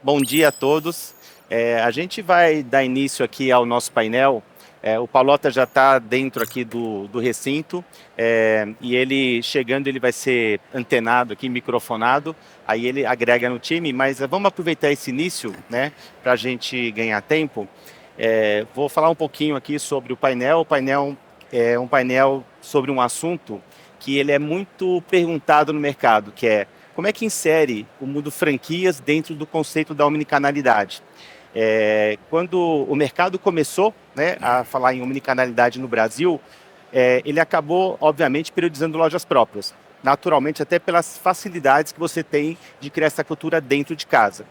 Bom dia a todos. A gente vai dar início aqui ao nosso painel. O Paulota já está dentro aqui do recinto, e ele chegando, ele vai ser antenado aqui, microfonado, aí ele agrega no time, mas vamos aproveitar esse início, né, para a gente ganhar tempo. Vou falar um pouquinho aqui sobre o painel. O painel é um painel sobre um assunto que ele é muito perguntado no mercado, que é como é que insere o mundo franquias dentro do conceito da omnicanalidade. Quando o mercado começou, né, a falar em omnicanalidade no Brasil, ele acabou, obviamente, priorizando lojas próprias. Naturalmente, até pelas facilidades que você tem de criar essa cultura dentro de casa.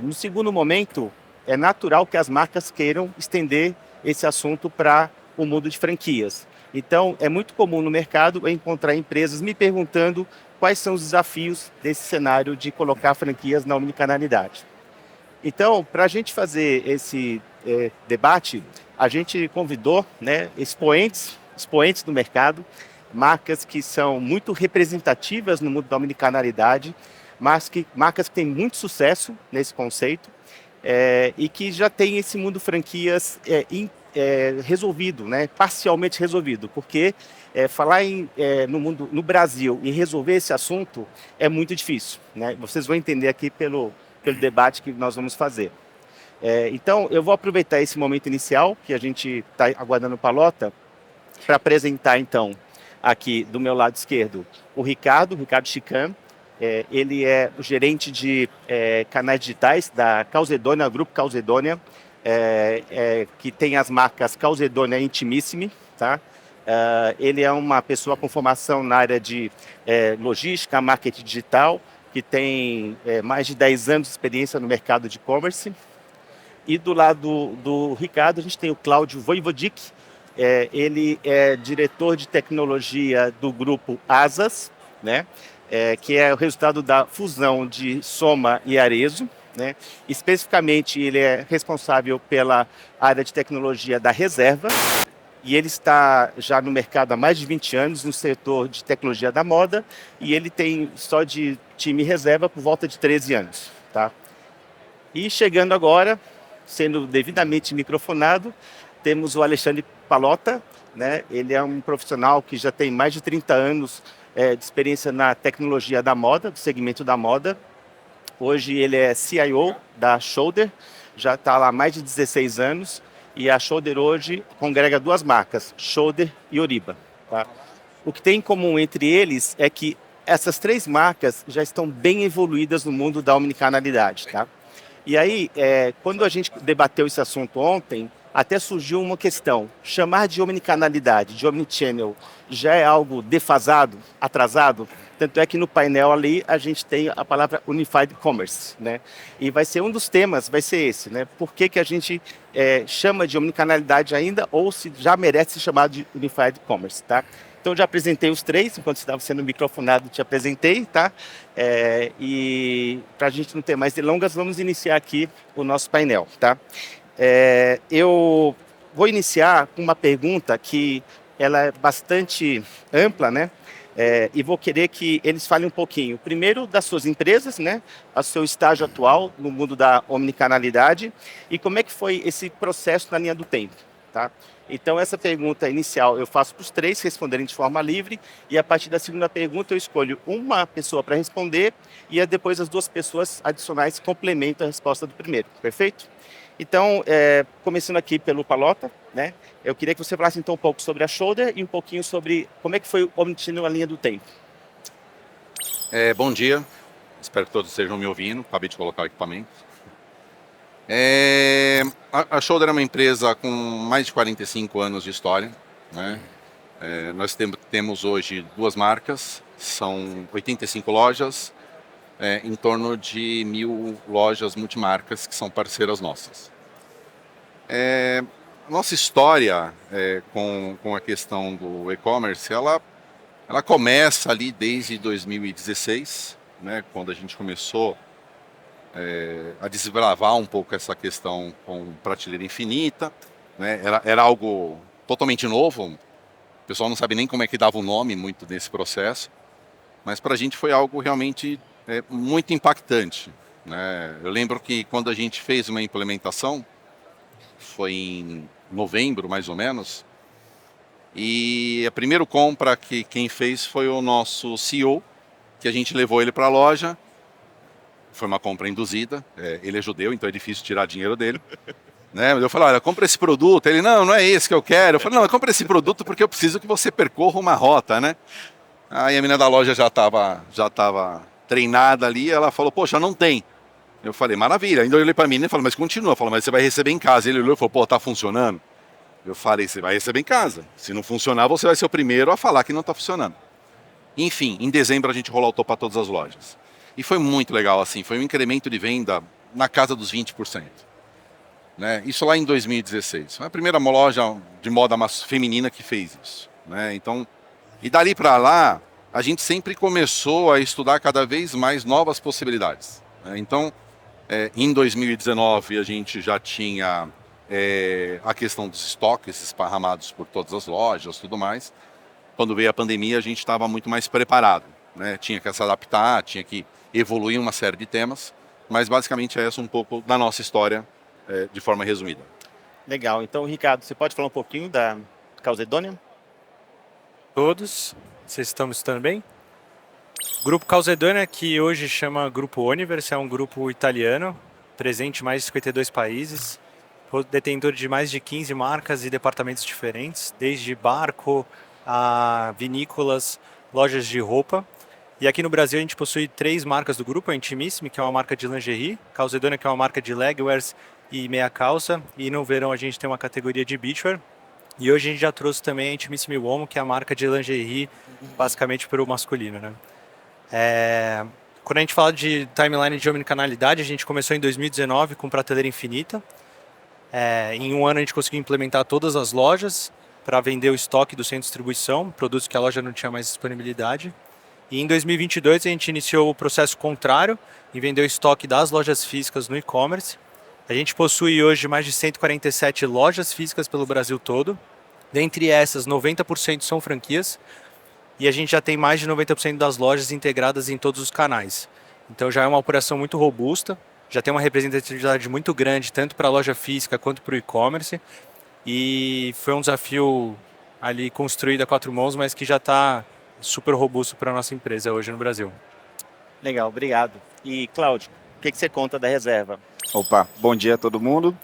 No segundo momento, é natural que as marcas queiram estender esse assunto para o mundo de franquias. Então, é muito comum no mercado encontrar empresas me perguntando quais são os desafios desse cenário de colocar franquias na omnicanalidade. Então, para a gente fazer esse debate, a gente convidou, né, expoentes do mercado, marcas que são muito representativas no mundo da omnicanalidade, marcas que têm muito sucesso nesse conceito, e que já tem esse mundo franquias resolvido, né, parcialmente resolvido, porque falar no Brasil e resolver esse assunto é muito difícil, né? Vocês vão entender aqui pelo debate que nós vamos fazer. Então, eu vou aproveitar esse momento inicial, que a gente está aguardando o Paulota, para apresentar, então, aqui do meu lado esquerdo, o Ricardo Chican. Ele é o gerente de canais digitais da Calzedonia, Grupo Calzedonia, que tem as marcas Calzedonia e Intimissimi, tá? Ele é uma pessoa com formação na área de logística, marketing digital, que tem mais de 10 anos de experiência no mercado de e-commerce. E do lado do Ricardo, a gente tem o Cláudio Voivodic. Ele é diretor de tecnologia do grupo Asas, né? Que é o resultado da fusão de Soma e Arezzo, né? Especificamente, ele é responsável pela área de tecnologia da Reserva, e ele está já no mercado há mais de 20 anos, no setor de tecnologia da moda, e ele tem só de time reserva por volta de 13 anos. Tá? E chegando agora, sendo devidamente microfonado, temos o Alexandre Paulota, né? Ele é um profissional que já tem mais de 30 anos de experiência na tecnologia da moda, do segmento da moda. Hoje ele é CIO da Shoulder, já está lá há mais de 16 anos, e a Shoulder hoje congrega duas marcas, Shoulder e Oriba. Tá? O que tem em comum entre eles é que essas três marcas já estão bem evoluídas no mundo da omnicanalidade. Tá? E aí, quando a gente debateu esse assunto ontem, até surgiu uma questão. Chamar de omnicanalidade, de omnichannel, já é algo defasado, atrasado? Tanto é que no painel ali a gente tem a palavra Unified Commerce, né? E vai ser um dos temas, vai ser esse, né? Por que a gente chama de omnicanalidade ainda, ou se já merece ser chamado de Unified Commerce, tá? Então, já apresentei os três, enquanto você estava sendo microfonado, te apresentei, tá? E para a gente não ter mais delongas, vamos iniciar aqui o nosso painel, tá? Eu vou iniciar com uma pergunta que ela é bastante ampla, né? E vou querer que eles falem um pouquinho, primeiro, das suas empresas, né? O seu estágio atual no mundo da omnicanalidade e como é que foi esse processo na linha do tempo, tá? Então, essa pergunta inicial eu faço para os três responderem de forma livre, e a partir da segunda pergunta eu escolho uma pessoa para responder, e depois as duas pessoas adicionais complementam a resposta do primeiro, perfeito? Então, começando aqui pelo Paulota, né? Eu queria que você falasse então um pouco sobre a Shoulder e um pouquinho sobre como é que foi o Omnichannel na linha do tempo. Bom dia, espero que todos estejam me ouvindo, acabei de colocar o equipamento. A Shoulder é uma empresa com mais de 45 anos de história, né? Nós temos hoje duas marcas, são 85 lojas, em torno de 1.000 lojas multimarcas que são parceiras nossas. Nossa história com a questão do e-commerce, ela começa ali desde 2016, né, quando a gente começou a desbravar um pouco essa questão com prateleira infinita, né? Era algo totalmente novo, o pessoal não sabe nem como é que dava o nome muito nesse processo, mas para a gente foi algo realmente muito impactante. né? Eu lembro que quando a gente fez uma implementação, foi em novembro mais ou menos, e a primeira compra que quem fez foi o nosso CEO, que a gente levou ele para a loja. Foi uma compra induzida, ele é judeu, então é difícil tirar dinheiro dele. Né? Mas eu falei, olha, compra esse produto. Ele, não, não é esse que eu quero. Eu falei, não, compra esse produto porque eu preciso que você percorra uma rota, né? Aí a menina da loja já tava treinada ali, ela falou, poxa, não tem. Eu falei, maravilha. Ainda eu olhei para mim e falei, mas continua. Eu falei, mas você vai receber em casa. Ele olhou e falou, pô, tá funcionando? Eu falei, você vai receber em casa. Se não funcionar, você vai ser o primeiro a falar que não está funcionando. Enfim, em dezembro a gente rolou para todas as lojas. E foi muito legal, assim, foi um incremento de venda na casa dos 20%. Né? Isso lá em 2016. Foi a primeira loja de moda feminina que fez isso. Né? Então, e dali para lá, a gente sempre começou a estudar cada vez mais novas possibilidades. Né? Então, em 2019 a gente já tinha a questão dos estoques esparramados por todas as lojas, tudo mais. Quando veio a pandemia, a gente estava muito mais preparado. Né? Tinha que se adaptar, tinha que evoluir uma série de temas, mas basicamente é essa um pouco da nossa história, de forma resumida. Legal. Então, Ricardo, você pode falar um pouquinho da Calzedonia? Todos, vocês estão me escutando bem? Grupo Calzedonia, que hoje chama Grupo Universe, é um grupo italiano, presente em mais de 52 países, detentor de mais de 15 marcas e departamentos diferentes, desde barco a vinícolas, lojas de roupa. E aqui no Brasil a gente possui 3 marcas do grupo, a Intimissimi, que é uma marca de lingerie, Calzedonia, que é uma marca de legwears e meia calça, e no verão a gente tem uma categoria de beachwear. E hoje a gente já trouxe também a Intimissimi Woman, que é a marca de lingerie, basicamente para o masculino, né? Quando a gente fala de timeline de omnicanalidade, a gente começou em 2019 com prateleira infinita. Em um ano a gente conseguiu implementar todas as lojas para vender o estoque do centro de distribuição, produtos que a loja não tinha mais disponibilidade. E em 2022 a gente iniciou o processo contrário e vendeu o estoque das lojas físicas no e-commerce. A gente possui hoje mais de 147 lojas físicas pelo Brasil todo. Dentre essas, 90% são franquias. E a gente já tem mais de 90% das lojas integradas em todos os canais. Então já é uma operação muito robusta, já tem uma representatividade muito grande, tanto para a loja física quanto para o e-commerce. E foi um desafio ali construído a 4 mãos, mas que já está super robusto para a nossa empresa hoje no Brasil. Legal, obrigado. E, Cláudio, o que você conta da reserva? Opa, bom dia a todo mundo.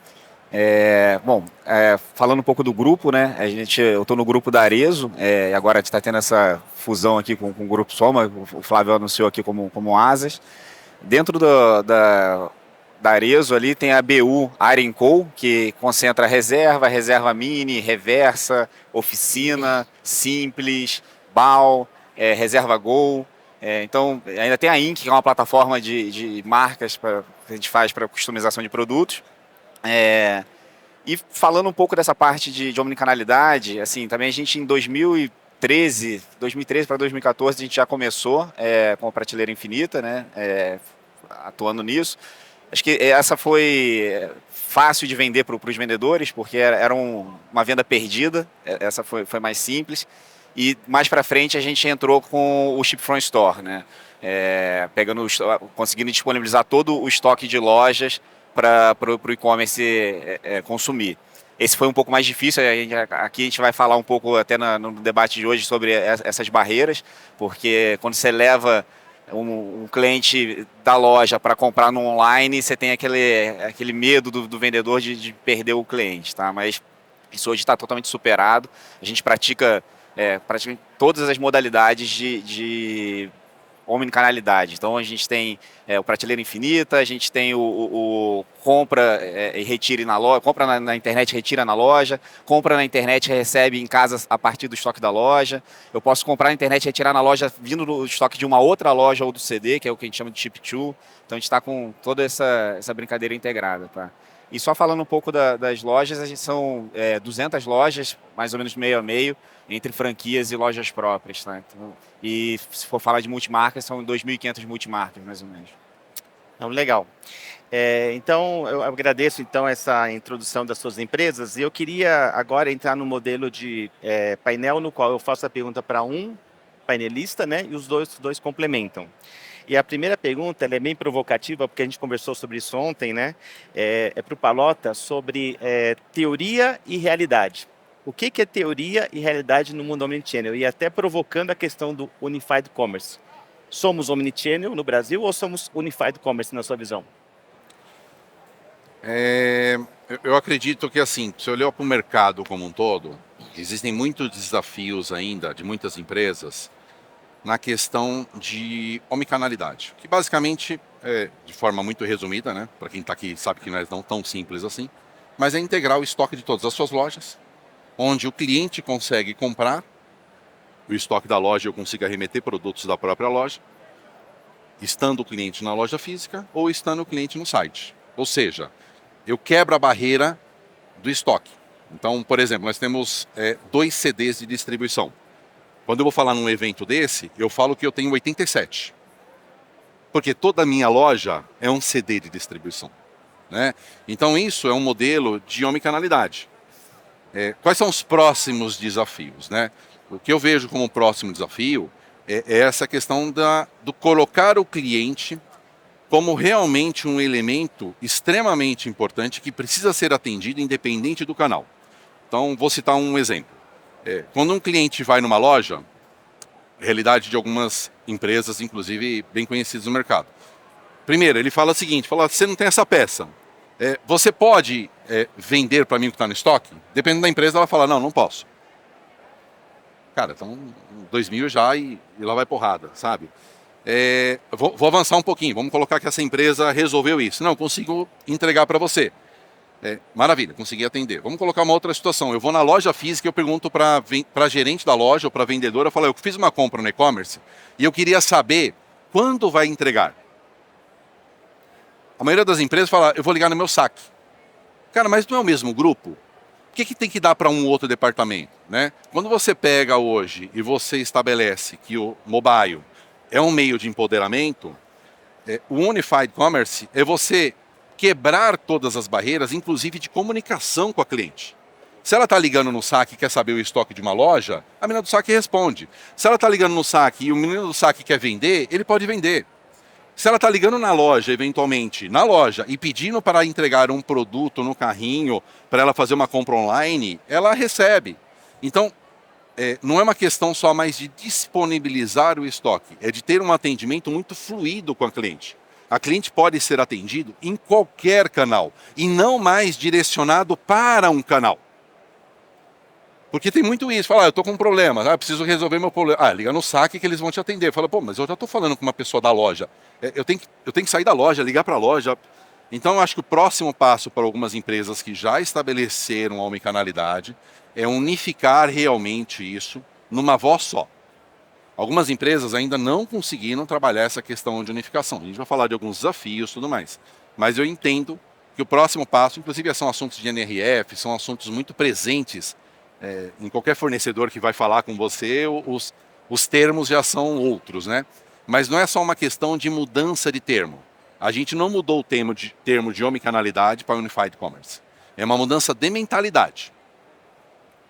Falando um pouco do grupo, né? Eu estou no grupo da Arezzo, e agora a gente está tendo essa fusão aqui com o grupo Soma, o Flávio anunciou aqui como Asas. Dentro da Arezzo ali tem a BU Iron Co, que concentra reserva mini, reversa, oficina, simples, BAL, reserva Go. Então, ainda tem a Inc, que é uma plataforma de marcas que a gente faz para customização de produtos. E falando um pouco dessa parte de omnicanalidade, assim, também a gente em 2013 para 2014 a gente já começou com a prateleira infinita, né, atuando nisso. Acho que essa foi fácil de vender para os vendedores, porque era uma venda perdida, essa foi mais simples. E mais para frente a gente entrou com o Ship from Store, né, conseguindo disponibilizar todo o estoque de lojas para o e-commerce consumir. Esse foi um pouco mais difícil, aqui a gente vai falar um pouco até no debate de hoje sobre essas barreiras, porque quando você leva um cliente da loja para comprar no online, você tem aquele medo do vendedor de perder o cliente, tá? Mas isso hoje está totalmente superado, a gente pratica praticamente todas as modalidades de omnicanalidade. Então a gente tem o prateleira infinita, a gente tem o compra e retire na loja, compra na internet, retira na loja, compra na internet, recebe em casa a partir do estoque da loja. Eu posso comprar na internet e retirar na loja vindo do estoque de uma outra loja ou do CD, que é o que a gente chama de Ship to. Então a gente está com toda essa brincadeira integrada, tá? E só falando um pouco das lojas, a gente são 200 lojas, mais ou menos meio a meio, entre franquias e lojas próprias, tá? Então, e se for falar de multimarcas, são 2.500 multimarcas, mais ou menos. Não, legal. Então, eu agradeço então essa introdução das suas empresas e eu queria agora entrar no modelo de painel no qual eu faço a pergunta para um painelista, né, e os dois complementam. E a primeira pergunta, ela é bem provocativa, porque a gente conversou sobre isso ontem, né? É para o Palota sobre teoria e realidade. O que é teoria e realidade no mundo omnichannel? E até provocando a questão do Unified Commerce. Somos omnichannel no Brasil ou somos Unified Commerce na sua visão? Eu acredito que, assim, se olhar para o mercado como um todo, existem muitos desafios ainda de muitas empresas na questão de omnicanalidade, que basicamente, de forma muito resumida, né, para quem está aqui sabe que não é tão simples assim, mas é integrar o estoque de todas as suas lojas, onde o cliente consegue comprar o estoque da loja, eu consigo remeter produtos da própria loja, estando o cliente na loja física ou estando o cliente no site. Ou seja, eu quebro a barreira do estoque. Então, por exemplo, nós temos 2 CDs de distribuição. Quando eu vou falar num evento desse, eu falo que eu tenho 87. Porque toda a minha loja é um CD de distribuição, né? Então isso é um modelo de omnicanalidade. Quais são os próximos desafios, né? O que eu vejo como próximo desafio é essa questão do colocar o cliente como realmente um elemento extremamente importante que precisa ser atendido independente do canal. Então, vou citar um exemplo. Quando um cliente vai numa loja, realidade de algumas empresas, inclusive bem conhecidas no mercado. Primeiro, ele fala o seguinte, você não tem essa peça, você pode vender para mim o que está no estoque? Dependendo da empresa, ela fala, não posso. Cara, então 2.000 já e lá vai porrada, sabe? Vou avançar um pouquinho, vamos colocar que essa empresa resolveu isso. Não, consigo entregar para você. Maravilha, consegui atender. Vamos colocar uma outra situação. Eu vou na loja física e eu pergunto para a gerente da loja ou para a vendedora, eu falo, eu fiz uma compra no e-commerce e eu queria saber quando vai entregar. A maioria das empresas fala, eu vou ligar no meu saque. Cara, mas não é o mesmo grupo? Por que tem que dar para um outro departamento, né? Quando você pega hoje e você estabelece que o mobile é um meio de empoderamento, o Unified Commerce é você quebrar todas as barreiras, inclusive de comunicação com a cliente. Se ela está ligando no saque e quer saber o estoque de uma loja, a menina do saque responde. Se ela está ligando no saque e o menino do saque quer vender, ele pode vender. Se ela está ligando na loja, eventualmente, na loja, e pedindo para entregar um produto no carrinho, para ela fazer uma compra online, ela recebe. Então, não é uma questão só mais de disponibilizar o estoque, é de ter um atendimento muito fluido com a cliente. A cliente pode ser atendido em qualquer canal e não mais direcionado para um canal. Porque tem muito isso, fala, eu estou com um problema, preciso resolver meu problema. Liga no saque que eles vão te atender. Fala, pô, mas eu já estou falando com uma pessoa da loja. Eu tenho que sair da loja, ligar para a loja. Então, eu acho que o próximo passo para algumas empresas que já estabeleceram a omnicanalidade é unificar realmente isso numa voz só. Algumas empresas ainda não conseguiram trabalhar essa questão de unificação. A gente vai falar de alguns desafios e tudo mais. Mas eu entendo que o próximo passo, inclusive são assuntos de NRF, são assuntos muito presentes em qualquer fornecedor que vai falar com você, os termos já são outros, né? Mas não é só uma questão de mudança de termo. A gente não mudou o termo de omnicanalidade para Unified Commerce. É uma mudança de mentalidade,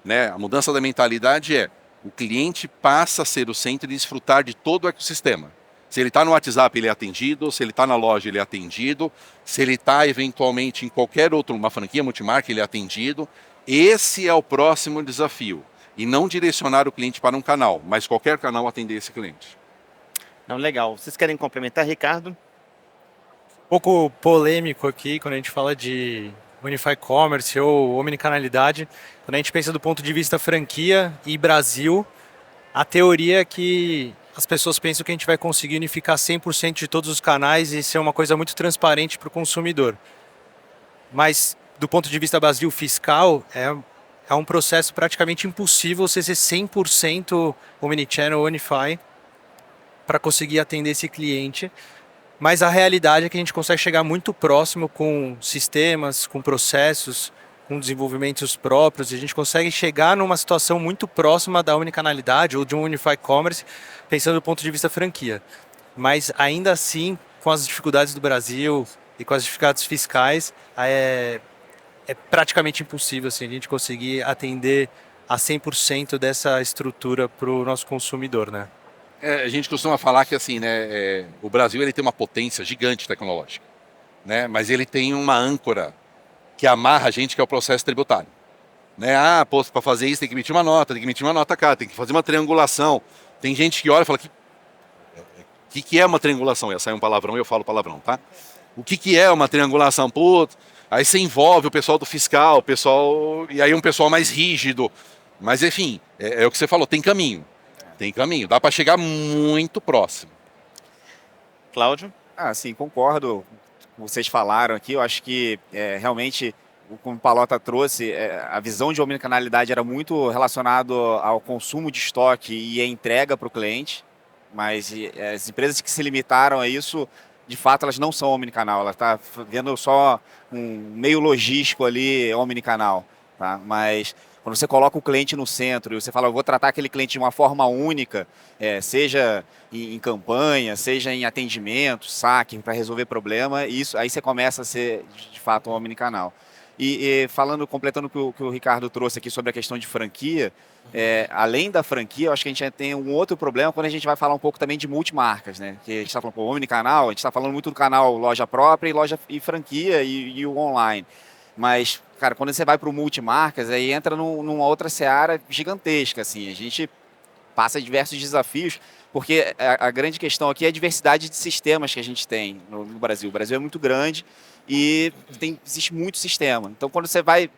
né? A mudança da mentalidade o cliente passa a ser o centro e desfrutar de todo o ecossistema. Se ele está no WhatsApp, ele é atendido. Se ele está na loja, ele é atendido. Se ele está, eventualmente, em qualquer outra, uma franquia multimarca, ele é atendido. Esse é o próximo desafio. E não direcionar o cliente para um canal, mas qualquer canal atender esse cliente. Não, legal. Vocês querem complementar, Ricardo? Um pouco polêmico aqui, quando a gente fala de Unified Commerce ou omnicanalidade, quando a gente pensa do ponto de vista franquia e Brasil, a teoria é que as pessoas pensam que a gente vai conseguir unificar 100% de todos os canais e ser uma coisa muito transparente para o consumidor. Mas, do ponto de vista Brasil fiscal, é um processo praticamente impossível você ser 100% omnichannel, Unify, para conseguir atender esse cliente. Mas a realidade é que a gente consegue chegar muito próximo com sistemas, com processos, com desenvolvimentos próprios, e a gente consegue chegar numa situação muito próxima da omnicanalidade ou de um Unified Commerce, pensando do ponto de vista franquia. Mas ainda assim, com as dificuldades do Brasil e com as dificuldades fiscais, é praticamente impossível assim, a gente conseguir atender a 100% dessa estrutura para o nosso consumidor, né? A gente costuma falar que assim, né, o Brasil ele tem uma potência gigante tecnológica, né, mas ele tem uma âncora que amarra a gente, que é o processo tributário. Né? Para fazer isso tem que emitir uma nota, tem que emitir uma nota cá, tem que fazer uma triangulação. Tem gente que olha e fala que é uma triangulação? Ia sair um palavrão e eu falo palavrão, tá? O que é uma triangulação? Putz, aí você envolve o pessoal do fiscal, e aí um pessoal mais rígido. Mas enfim, é o que você falou, tem caminho. Tem caminho, dá para chegar muito próximo. Cláudio? Sim, concordo com o que vocês falaram aqui. Eu acho que realmente, como o Palota trouxe, a visão de omnicanalidade era muito relacionado ao consumo de estoque e a entrega para o cliente, mas as empresas que se limitaram a isso, de fato, elas não são omnicanal, ela está vendo só um meio logístico ali omnicanal, tá? Mas quando você coloca o cliente no centro e você fala, eu vou tratar aquele cliente de uma forma única, seja em campanha, seja em atendimento, saque, para resolver problema, isso aí você começa a ser, de fato, um omnicanal. E completando o que o Ricardo trouxe aqui sobre a questão de franquia, além da franquia, eu acho que a gente tem um outro problema quando a gente vai falar um pouco também de multimarcas, né? Que a gente está falando, omnicanal, a gente está falando muito do canal loja própria e franquia e o online. Mas, cara, quando você vai para o multimarcas, aí entra numa outra seara gigantesca, assim. A gente passa diversos desafios, porque a grande questão aqui é a diversidade de sistemas que a gente tem no Brasil. O Brasil é muito grande e existe muito sistema. Então, quando você vai...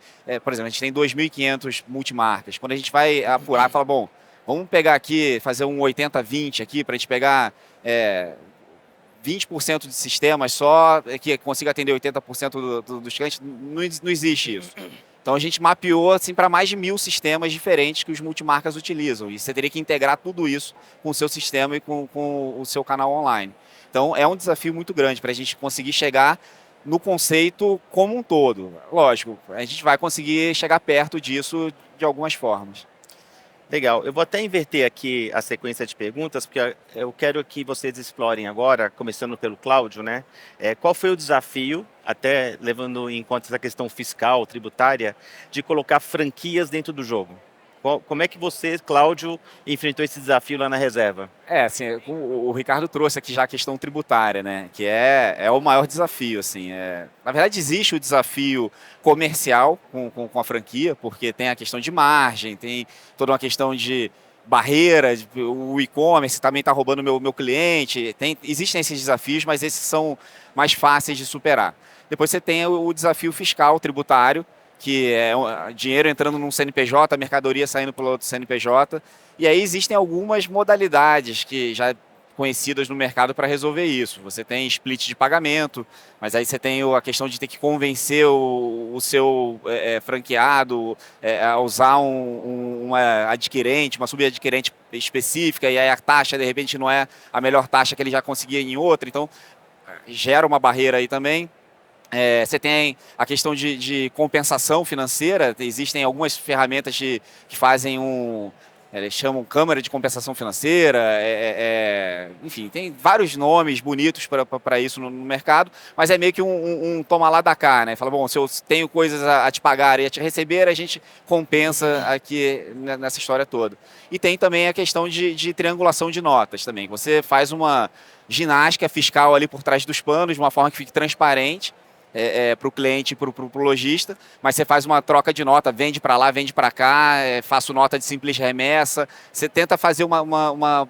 por exemplo, a gente tem 2.500 multimarcas. Quando a gente vai apurar, fala, bom, vamos pegar aqui, fazer um 80-20 aqui, para a gente pegar 20% de sistemas só, que consiga atender 80% dos clientes. Não existe isso. Então a gente mapeou assim, para mais de 1.000 sistemas diferentes que os multimarcas utilizam. E você teria que integrar tudo isso com o seu sistema e com o seu canal online. Então é um desafio muito grande para a gente conseguir chegar no conceito como um todo. Lógico, a gente vai conseguir chegar perto disso de algumas formas. Legal, eu vou até inverter aqui a sequência de perguntas, porque eu quero que vocês explorem agora, começando pelo Cláudio, né? Qual foi o desafio, até levando em conta essa questão fiscal, tributária, de colocar franquias dentro do jogo? Como é que você, Cláudio, enfrentou esse desafio lá na reserva? Assim, o Ricardo trouxe aqui já a questão tributária, né? Que é o maior desafio, assim. Na verdade, existe o desafio comercial com a franquia, porque tem a questão de margem, tem toda uma questão de barreira, o e-commerce também está roubando meu cliente. Existem esses desafios, mas esses são mais fáceis de superar. Depois você tem o desafio fiscal, tributário, que é dinheiro entrando num CNPJ, mercadoria saindo pelo outro CNPJ. E aí existem algumas modalidades que já conhecidas no mercado para resolver isso. Você tem split de pagamento, mas aí você tem a questão de ter que convencer o seu franqueado a usar uma adquirente, uma subadquirente específica, e aí a taxa, de repente, não é a melhor taxa que ele já conseguia em outra. Então, gera uma barreira aí também. Você tem a questão de compensação financeira. Existem algumas ferramentas que fazem eles chamam Câmara de Compensação Financeira, enfim, tem vários nomes bonitos para isso no mercado, mas é meio que um toma lá da cá, né? Fala, bom, se eu tenho coisas a te pagar e a te receber, a gente compensa aqui nessa história toda. E tem também a questão de triangulação de notas também. Você faz uma ginástica fiscal ali por trás dos panos, de uma forma que fique transparente, para o cliente e para o lojista, mas você faz uma troca de nota, vende para lá, vende para cá, faço nota de simples remessa, você tenta fazer uma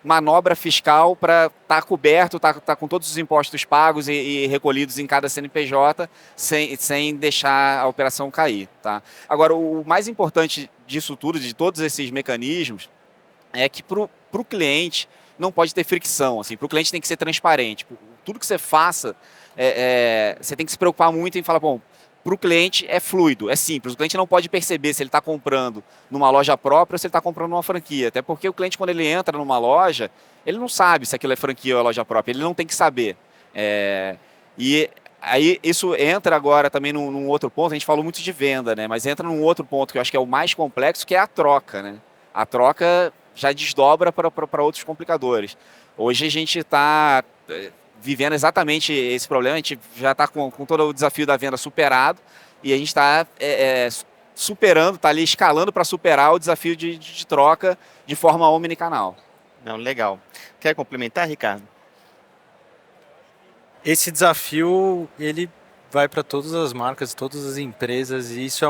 manobra fiscal para estar coberto, tá com todos os impostos pagos e recolhidos em cada CNPJ, sem deixar a operação cair. Tá? Agora, o mais importante disso tudo, de todos esses mecanismos, é que para o cliente não pode ter fricção, assim, para o cliente tem que ser transparente. Tudo que você faça, você tem que se preocupar muito em falar, bom, para o cliente é fluido, é simples. O cliente não pode perceber se ele está comprando numa loja própria ou se ele está comprando numa franquia. Até porque o cliente, quando ele entra numa loja, ele não sabe se aquilo é franquia ou é loja própria. Ele não tem que saber. E aí isso entra agora também num outro ponto. A gente falou muito de venda, né? Mas entra num outro ponto que eu acho que é o mais complexo, que é a troca, né? A troca já desdobra para outros complicadores. Hoje a gente está vivendo exatamente esse problema, a gente já está com todo o desafio da venda superado e a gente está superando, está ali escalando para superar o desafio de troca de forma omnicanal. Não, legal. Quer complementar, Ricardo? Esse desafio, ele vai para todas as marcas, todas as empresas, e isso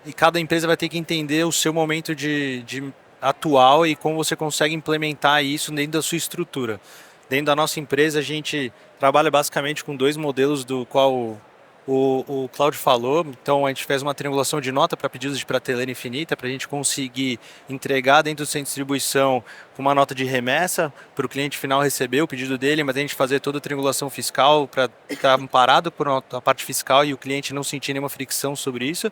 e cada empresa vai ter que entender o seu momento de atual e como você consegue implementar isso dentro da sua estrutura. Dentro da nossa empresa, a gente trabalha basicamente com 2 modelos do qual o Cláudio falou. Então, a gente fez uma triangulação de nota para pedidos de prateleira infinita, para a gente conseguir entregar dentro do centro de distribuição com uma nota de remessa para o cliente final receber o pedido dele, mas a gente fazer toda a triangulação fiscal para estar amparado por a parte fiscal e o cliente não sentir nenhuma fricção sobre isso.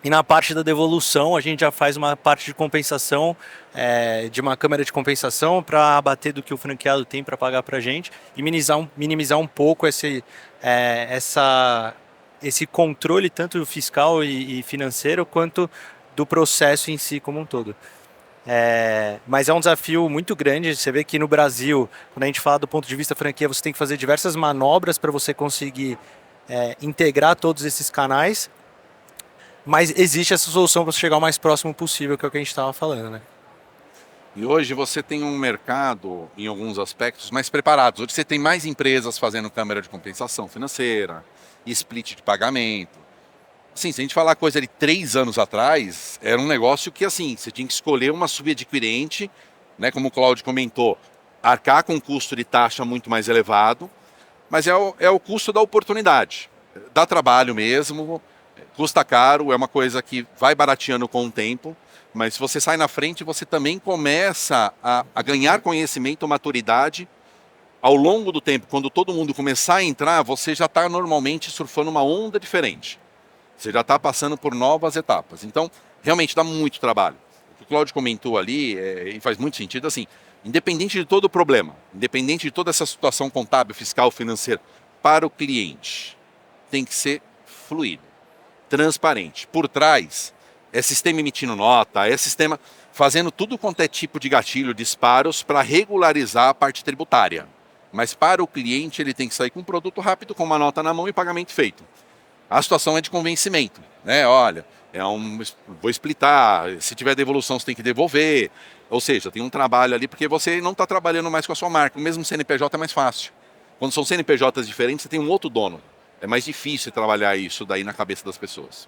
E na parte da devolução, a gente já faz uma parte de compensação, de uma câmera de compensação para abater do que o franqueado tem para pagar para a gente e minimizar um pouco esse controle, tanto fiscal e financeiro, quanto do processo em si como um todo. Mas é um desafio muito grande. Você vê que no Brasil, quando a gente fala do ponto de vista franquia, você tem que fazer diversas manobras para você conseguir integrar todos esses canais. Mas existe essa solução para chegar o mais próximo possível, que é o que a gente estava falando, né? E hoje você tem um mercado, em alguns aspectos, mais preparado. Hoje você tem mais empresas fazendo câmera de compensação financeira, split de pagamento. Assim, se a gente falar coisa de 3 anos atrás, era um negócio que, assim, você tinha que escolher uma subadquirente, né, como o Cláudio comentou, arcar com um custo de taxa muito mais elevado, mas é o custo da oportunidade. Dá trabalho mesmo, custa caro, é uma coisa que vai barateando com o tempo, mas se você sai na frente, você também começa a ganhar conhecimento, maturidade. Ao longo do tempo, quando todo mundo começar a entrar, você já está normalmente surfando uma onda diferente. Você já está passando por novas etapas. Então, realmente dá muito trabalho. O que o Cláudio comentou ali, e faz muito sentido, assim, independente de todo o problema, independente de toda essa situação contábil, fiscal, financeira, para o cliente, tem que ser fluido, transparente. Por trás, é sistema emitindo nota, é sistema fazendo tudo quanto é tipo de gatilho, disparos para regularizar a parte tributária. Mas para o cliente, ele tem que sair com um produto rápido, com uma nota na mão e pagamento feito. A situação é de convencimento, né? Olha, vou explitar, se tiver devolução você tem que devolver. Ou seja, tem um trabalho ali, porque você não está trabalhando mais com a sua marca. O mesmo CNPJ é mais fácil. Quando são CNPJs diferentes, você tem um outro dono. É mais difícil trabalhar isso daí na cabeça das pessoas.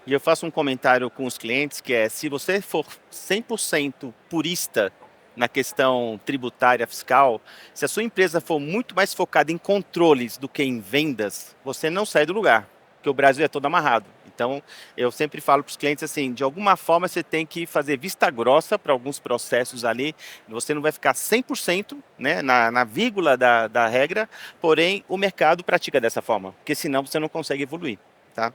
E eu faço um comentário com os clientes que se você for 100% purista na questão tributária fiscal, se a sua empresa for muito mais focada em controles do que em vendas, você não sai do lugar, porque o Brasil é todo amarrado. Então, eu sempre falo para os clientes assim, de alguma forma você tem que fazer vista grossa para alguns processos ali, você não vai ficar 100%, né, na vírgula da regra, porém o mercado pratica dessa forma, porque senão você não consegue evoluir, tá?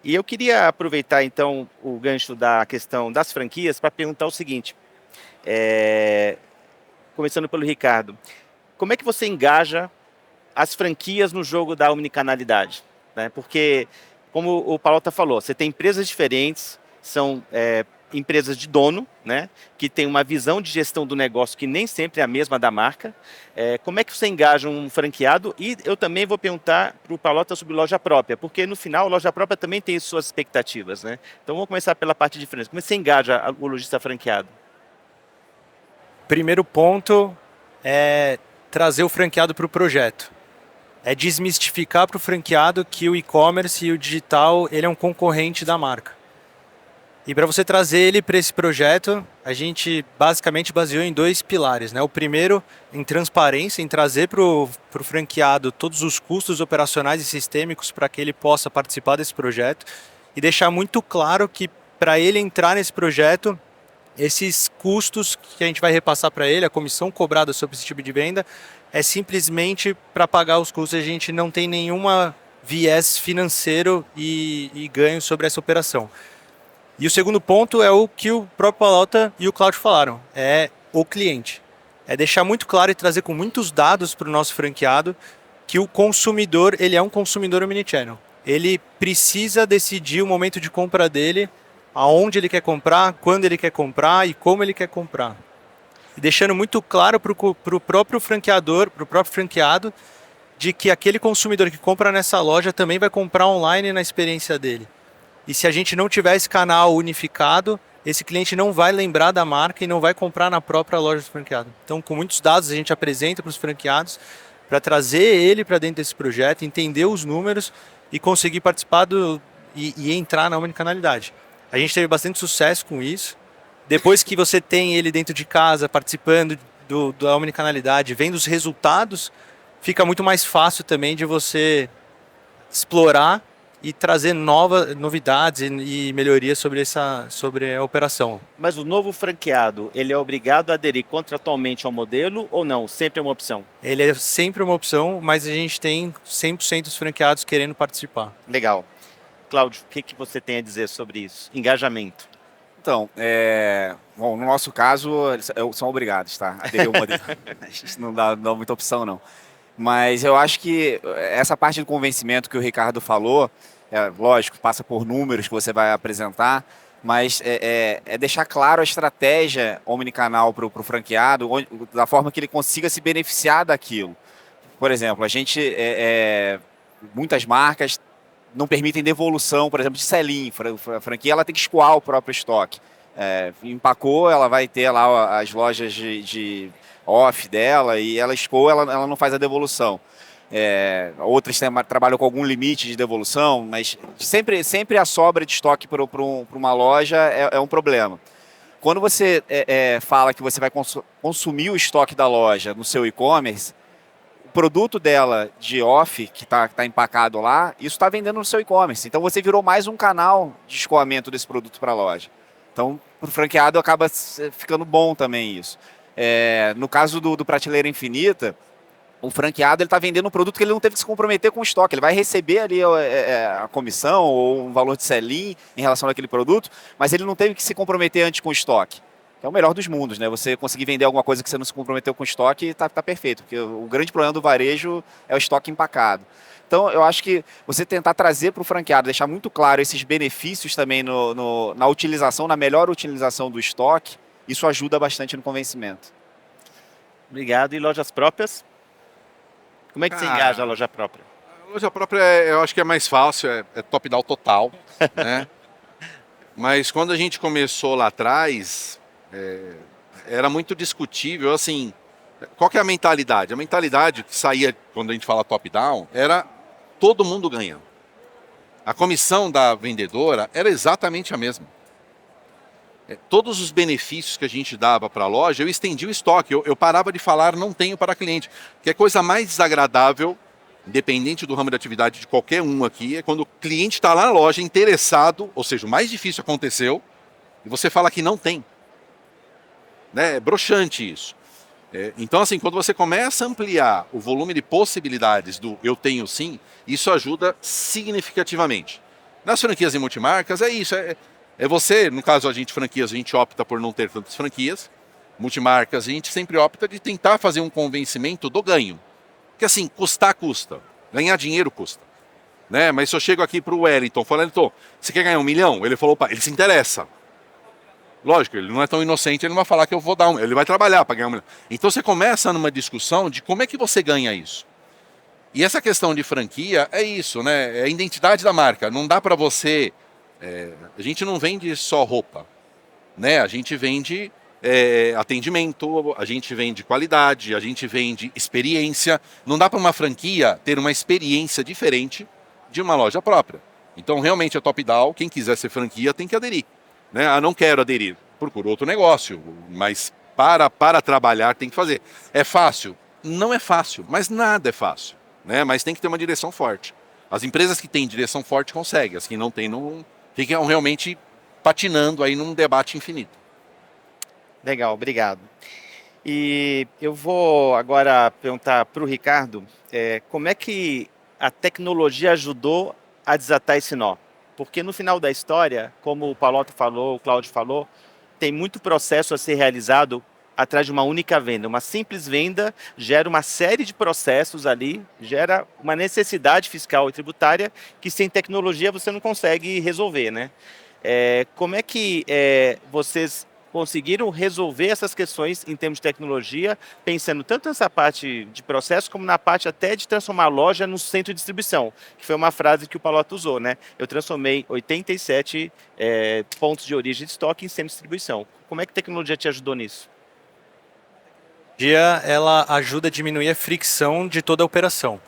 E eu queria aproveitar então o gancho da questão das franquias para perguntar o seguinte, começando pelo Ricardo, como é que você engaja as franquias no jogo da omnicanalidade, né? Porque, como o Palota falou, você tem empresas diferentes, são empresas de dono, né, que tem uma visão de gestão do negócio que nem sempre é a mesma da marca. Como é que você engaja um franqueado? E eu também vou perguntar para o Palota sobre loja própria, porque no final a loja própria também tem suas expectativas, né? Então vamos começar pela parte de frente. Como você engaja o lojista franqueado? Primeiro ponto é trazer o franqueado para o projeto. É desmistificar para o franqueado que o e-commerce e o digital ele é um concorrente da marca. E para você trazer ele para esse projeto, a gente basicamente baseou em 2 pilares, né? O primeiro, em transparência, em trazer para o franqueado todos os custos operacionais e sistêmicos para que ele possa participar desse projeto e deixar muito claro que para ele entrar nesse projeto, esses custos que a gente vai repassar para ele, a comissão cobrada sobre esse tipo de venda, é simplesmente para pagar os custos. A gente não tem nenhuma viés financeiro e ganho sobre essa operação. E o segundo ponto é o que o próprio Palota e o Cláudio falaram, é o cliente. É deixar muito claro e trazer com muitos dados para o nosso franqueado que o consumidor, ele é um consumidor omnichannel. Ele precisa decidir o momento de compra dele, aonde ele quer comprar, quando ele quer comprar e como ele quer comprar. E deixando muito claro para o próprio franqueador, para o próprio franqueado, de que aquele consumidor que compra nessa loja também vai comprar online na experiência dele. E se a gente não tiver esse canal unificado, esse cliente não vai lembrar da marca e não vai comprar na própria loja do franqueado. Então, com muitos dados, a gente apresenta para os franqueados para trazer ele para dentro desse projeto, entender os números e conseguir participar e entrar na omnicanalidade. A gente teve bastante sucesso com isso. Depois que você tem ele dentro de casa, participando da omnicanalidade, vendo os resultados, fica muito mais fácil também de você explorar e trazer novidades e melhorias sobre a operação. Mas o novo franqueado, ele é obrigado a aderir contratualmente ao modelo ou não? Sempre é uma opção? Ele é sempre uma opção, mas a gente tem 100% dos franqueados querendo participar. Legal. Cláudio, o que você tem a dizer sobre isso? Engajamento. Então, bom, no nosso caso, eles são obrigados, tá? A aderir ao modelo. A gente não dá muita opção, não. Mas eu acho que essa parte do convencimento que o Ricardo falou, lógico, passa por números que você vai apresentar, mas é deixar claro a estratégia omnicanal para o franqueado, da forma que ele consiga se beneficiar daquilo. Por exemplo, a gente, muitas marcas não permitem devolução, por exemplo, de selim. A franquia ela tem que escoar o próprio estoque. Empacou, ela vai ter lá as lojas de off dela e ela escoa, ela não faz a devolução. Outras trabalham com algum limite de devolução, mas sempre a sobra de estoque para uma loja é um problema. Quando você fala que você vai consumir o estoque da loja no seu e-commerce, o produto dela de off, que está empacado lá, isso está vendendo no seu e-commerce. Então você virou mais um canal de escoamento desse produto para a loja. Então, para o franqueado acaba ficando bom também isso. No caso do Prateleira Infinita, o franqueado está vendendo um produto que ele não teve que se comprometer com o estoque. Ele vai receber ali a comissão ou um valor de selim em relação àquele produto, mas ele não teve que se comprometer antes com o estoque. É o melhor dos mundos, né? Você conseguir vender alguma coisa que você não se comprometeu com o estoque, está perfeito. Porque o grande problema do varejo é o estoque empacado. Então, eu acho que você tentar trazer para o franqueado, deixar muito claro esses benefícios também na utilização, na melhor utilização do estoque, isso ajuda bastante no convencimento. Obrigado. E lojas próprias? Como é que você engaja a loja própria? A loja própria, eu acho que é mais fácil, é top-down total, né? Mas quando a gente começou lá atrás, era muito discutível, assim, qual que é a mentalidade? A mentalidade que saía, quando a gente fala top-down, era todo mundo ganha. A comissão da vendedora era exatamente a mesma. Todos os benefícios que a gente dava para a loja, eu estendi o estoque, eu parava de falar não tenho para cliente, que é a coisa mais desagradável, independente do ramo de atividade de qualquer um aqui, é quando o cliente está lá na loja interessado, ou seja, o mais difícil aconteceu, e você fala que não tem. Né? É broxante isso. Então, assim, quando você começa a ampliar o volume de possibilidades do eu tenho sim, isso ajuda significativamente. Nas franquias e multimarcas é isso, você, no caso a gente franquias, a gente opta por não ter tantas franquias, multimarcas a gente sempre opta de tentar fazer um convencimento do ganho. Porque assim, custar custa, ganhar dinheiro custa. Né? Mas se eu chego aqui para o Wellington, falando, Wellington, você quer ganhar 1 milhão? Ele falou, ele se interessa. Lógico, ele não é tão inocente, ele não vai falar que eu vou dar ele vai trabalhar para ganhar 1 milhão. Então você começa numa discussão de como é que você ganha isso. E essa questão de franquia é isso, né? É a identidade da marca. Não dá para você... a gente não vende só roupa, né? A gente vende atendimento, a gente vende qualidade, a gente vende experiência. Não dá para uma franquia ter uma experiência diferente de uma loja própria. Então, realmente, é top-down. Quem quiser ser franquia tem que aderir. Né? Não quero aderir, procura outro negócio, mas para trabalhar tem que fazer. É fácil? Não é fácil, mas nada é fácil. Né? Mas tem que ter uma direção forte. As empresas que têm direção forte conseguem, as que não têm, não ficam realmente patinando aí num debate infinito. Legal, obrigado. E eu vou agora perguntar para o Ricardo, como é que a tecnologia ajudou a desatar esse nó? Porque no final da história, como o Pallotta falou, o Cláudio falou, tem muito processo a ser realizado atrás de uma única venda. Uma simples venda gera uma série de processos ali, gera uma necessidade fiscal e tributária que sem tecnologia você não consegue resolver, né? Como é que vocês conseguiram resolver essas questões em termos de tecnologia, pensando tanto nessa parte de processo, como na parte até de transformar a loja no centro de distribuição, que foi uma frase que o Palotto usou, né? Eu transformei 87 pontos de origem de estoque em centro de distribuição. Como é que a tecnologia te ajudou nisso? Ela ajuda a diminuir a fricção de toda a operação.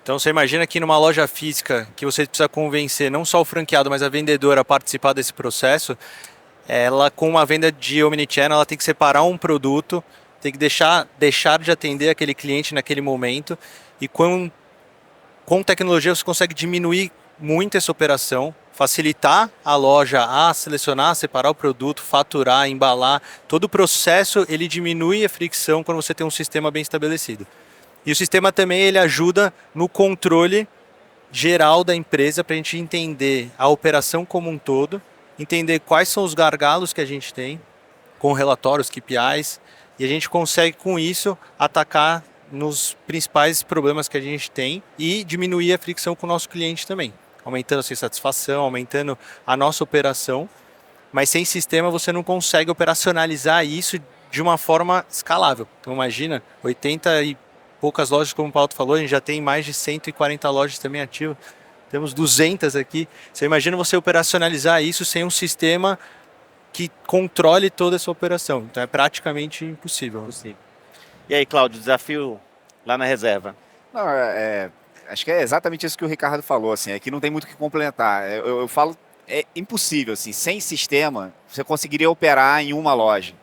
Então você imagina que numa loja física que você precisa convencer não só o franqueado, mas a vendedora a participar desse processo, ela com uma venda de omnichannel, ela tem que separar um produto, tem que deixar de atender aquele cliente naquele momento, e com tecnologia você consegue diminuir muito essa operação, facilitar a loja a selecionar, separar o produto, faturar, embalar. Todo o processo ele diminui a fricção quando você tem um sistema bem estabelecido. E o sistema também ele ajuda no controle geral da empresa para a gente entender a operação como um todo, entender quais são os gargalos que a gente tem com relatórios, KPIs, e a gente consegue com isso atacar nos principais problemas que a gente tem e diminuir a fricção com o nosso cliente também, aumentando a sua satisfação, aumentando a nossa operação, mas sem sistema você não consegue operacionalizar isso de uma forma escalável. Então imagina, 80 e poucas lojas, como o Paulo falou, a gente já tem mais de 140 lojas também ativas, temos 200 aqui. Você imagina você operacionalizar isso sem um sistema que controle toda essa operação. Então é praticamente impossível. E aí, Cláudio, desafio lá na reserva? Não, acho que é exatamente isso que o Ricardo falou, assim, aqui não tem muito o que complementar. Eu falo, é impossível, assim, sem sistema, você conseguiria operar em uma loja,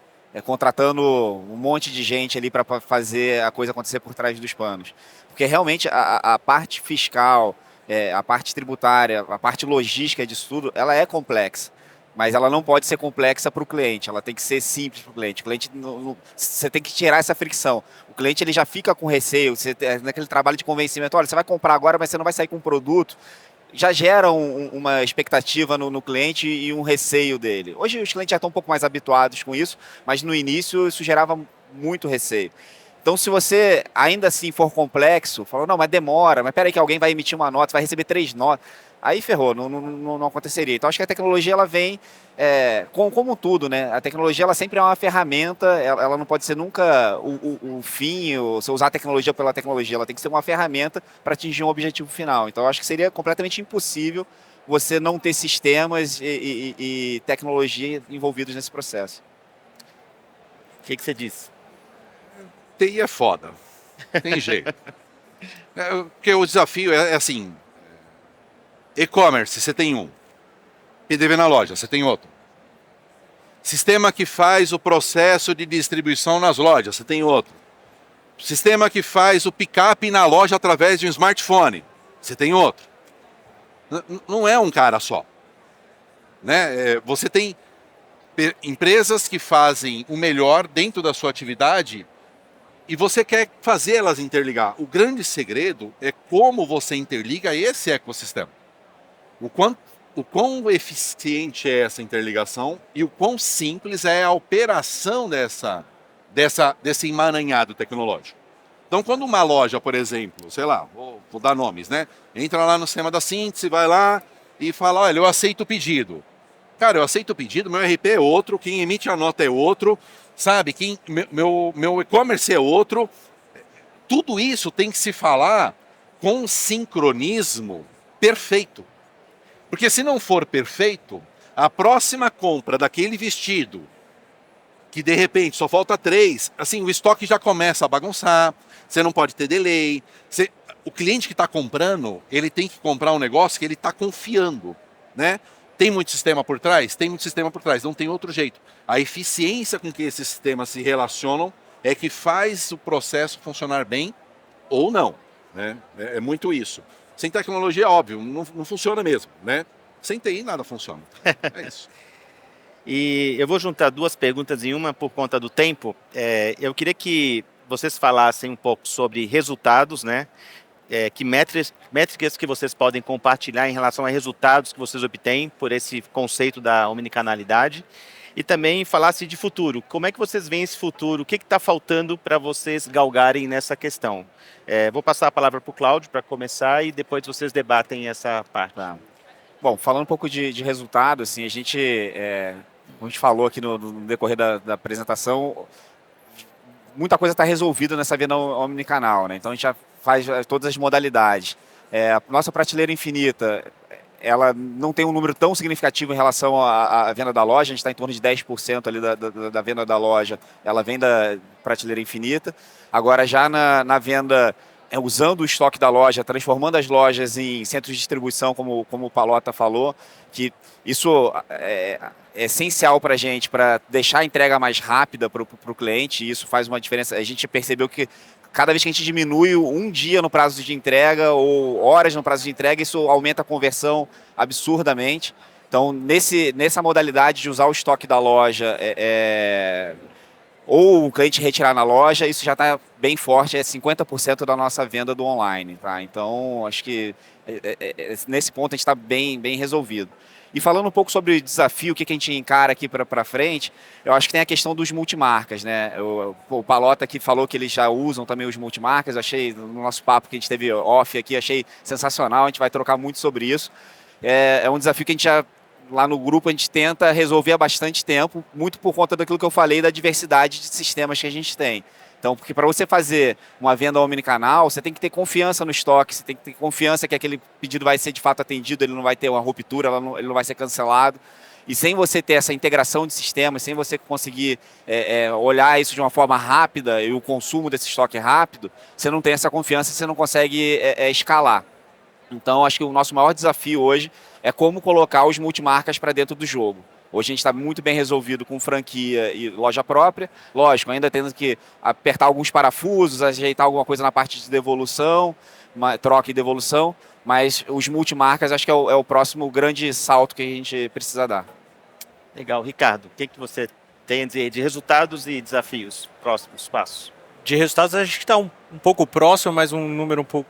contratando um monte de gente ali para fazer a coisa acontecer por trás dos panos. Porque realmente a parte fiscal, a parte tributária, a parte logística disso tudo, ela é complexa. Mas ela não pode ser complexa para o cliente, ela tem que ser simples para o cliente. Você tem que tirar essa fricção. O cliente ele já fica com receio, naquele trabalho de convencimento, olha, você vai comprar agora, mas você não vai sair com um produto. Já gera uma expectativa no cliente e um receio dele. Hoje os clientes já estão um pouco mais habituados com isso, mas no início isso gerava muito receio. Então, se você ainda assim for complexo, falou, não, mas demora, mas peraí que alguém vai emitir uma nota, vai receber 3 notas. Aí ferrou, não aconteceria. Então, acho que a tecnologia ela vem como tudo, né? A tecnologia ela sempre é uma ferramenta, ela não pode ser nunca o fim, você usar a tecnologia pela tecnologia, ela tem que ser uma ferramenta para atingir um objetivo final. Então, eu acho que seria completamente impossível você não ter sistemas e tecnologia envolvidos nesse processo. O que você disse? TI é foda, tem jeito. Porque o desafio é assim, e-commerce, você tem um. PDV na loja, você tem outro. Sistema que faz o processo de distribuição nas lojas, você tem outro. Sistema que faz o pick-up na loja através de um smartphone, você tem outro. Não é um cara só. Né? Você tem empresas que fazem o melhor dentro da sua atividade e você quer fazer elas interligar. O grande segredo é como você interliga esse ecossistema. O quão eficiente é essa interligação e o quão simples é a operação desse emaranhado tecnológico. Então, quando uma loja, por exemplo, sei lá, vou dar nomes, né? Entra lá no sistema da síntese, vai lá e fala, olha, eu aceito o pedido. Cara, eu aceito o pedido, meu RP é outro, quem emite a nota é outro, sabe? Meu e-commerce é outro. Tudo isso tem que se falar com um sincronismo perfeito. Porque se não for perfeito, a próxima compra daquele vestido, que de repente só falta 3, assim, o estoque já começa a bagunçar, você não pode ter delay. O cliente que está comprando, ele tem que comprar um negócio que ele está confiando, né? Tem muito sistema por trás? Tem muito sistema por trás, não tem outro jeito. A eficiência com que esses sistemas se relacionam é que faz o processo funcionar bem ou não, né? É muito isso. Sem tecnologia, óbvio, não funciona mesmo, né? Sem TI, nada funciona. É isso. E eu vou juntar 2 perguntas em uma por conta do tempo. Eu queria que vocês falassem um pouco sobre resultados, né? Que métricas que vocês podem compartilhar em relação a resultados que vocês obtêm por esse conceito da omnicanalidade. E também falasse de futuro. Como é que vocês veem esse futuro? O que está faltando para vocês galgarem nessa questão? Vou passar a palavra para o Cláudio para começar e depois vocês debatem essa parte. Tá. Bom, falando um pouco de resultado, assim, a gente a gente falou aqui no decorrer da apresentação, muita coisa está resolvida nessa venda omnicanal, né? Então a gente já faz todas as modalidades. A nossa prateleira infinita, ela não tem um número tão significativo em relação à venda da loja, a gente está em torno de 10% ali da venda da loja, ela vem da prateleira infinita. Agora já na venda, usando o estoque da loja, transformando as lojas em centros de distribuição, como o Palota falou, que isso é essencial para a gente, para deixar a entrega mais rápida para o cliente, e isso faz uma diferença. A gente percebeu que cada vez que a gente diminui um dia no prazo de entrega ou horas no prazo de entrega, isso aumenta a conversão absurdamente. Então, nessa modalidade de usar o estoque da loja, ou o cliente retirar na loja, isso já está bem forte, é 50% da nossa venda do online. Tá? Então, acho que nesse ponto a gente está bem resolvido. E falando um pouco sobre o desafio, o que a gente encara aqui para frente, eu acho que tem a questão dos multimarcas, né? O Palota aqui falou que eles já usam também os multimarcas, eu achei, no nosso papo que a gente teve off aqui, achei sensacional, a gente vai trocar muito sobre isso. É um desafio que a gente já, lá no grupo, a gente tenta resolver há bastante tempo, muito por conta daquilo que eu falei, da diversidade de sistemas que a gente tem. Então, porque para você fazer uma venda omnicanal, você tem que ter confiança no estoque, você tem que ter confiança que aquele pedido vai ser de fato atendido, ele não vai ter uma ruptura, ele não vai ser cancelado. E sem você ter essa integração de sistemas, sem você conseguir olhar isso de uma forma rápida e o consumo desse estoque rápido, você não tem essa confiança, você não consegue escalar. Então, acho que o nosso maior desafio hoje é como colocar os multimarcas para dentro do jogo. Hoje a gente está muito bem resolvido com franquia e loja própria. Lógico, ainda tendo que apertar alguns parafusos, ajeitar alguma coisa na parte de devolução, troca e devolução, mas os multimarcas acho que é o próximo grande salto que a gente precisa dar. Legal. Ricardo, o que você tem a dizer de resultados e desafios, próximos passos? De resultados, a gente está um pouco próximo, mas um número um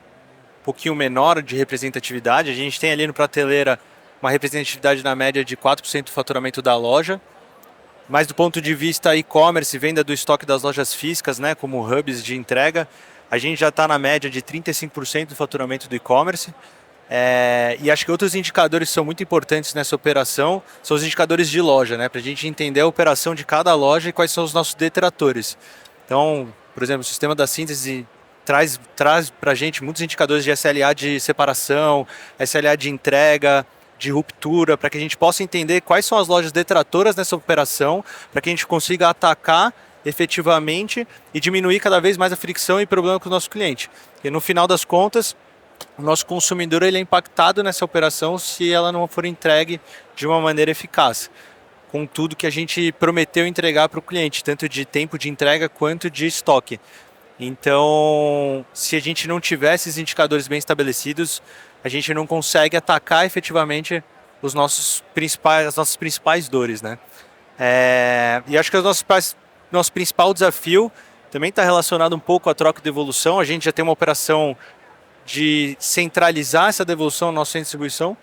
pouquinho menor de representatividade. A gente tem ali no prateleira uma representatividade na média de 4% do faturamento da loja, mas do ponto de vista e-commerce, venda do estoque das lojas físicas, né, como hubs de entrega, a gente já está na média de 35% do faturamento do e-commerce. E acho que outros indicadores que são muito importantes nessa operação são os indicadores de loja, né, para a gente entender a operação de cada loja e quais são os nossos detratores. Então, por exemplo, o sistema da síntese traz para a gente muitos indicadores de SLA de separação, SLA de entrega, de ruptura, para que a gente possa entender quais são as lojas detratoras nessa operação, para que a gente consiga atacar efetivamente e diminuir cada vez mais a fricção e problema com o nosso cliente. E no final das contas, o nosso consumidor ele é impactado nessa operação se ela não for entregue de uma maneira eficaz, com tudo que a gente prometeu entregar para o cliente, tanto de tempo de entrega quanto de estoque. Então, se a gente não tiver esses indicadores bem estabelecidos, a gente não consegue atacar efetivamente as nossas principais dores, né? E acho que nosso principal desafio também está relacionado um pouco à troca e devolução. A gente já tem uma operação de centralizar essa devolução na nossa centro de distribuição,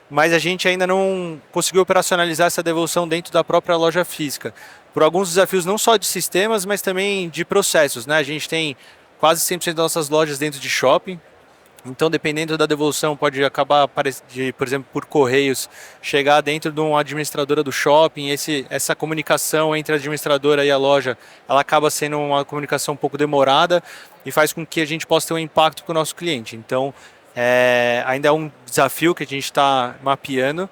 mas a gente ainda não conseguiu operacionalizar essa devolução dentro da própria loja física. Por alguns desafios não só de sistemas, mas também de processos, né? A gente tem quase 100% das nossas lojas dentro de shopping, então dependendo da devolução pode acabar, por exemplo, por correios, chegar dentro de uma administradora do shopping, essa comunicação entre a administradora e a loja, ela acaba sendo uma comunicação um pouco demorada e faz com que a gente possa ter um impacto com o nosso cliente. Então, ainda é um desafio que a gente está mapeando,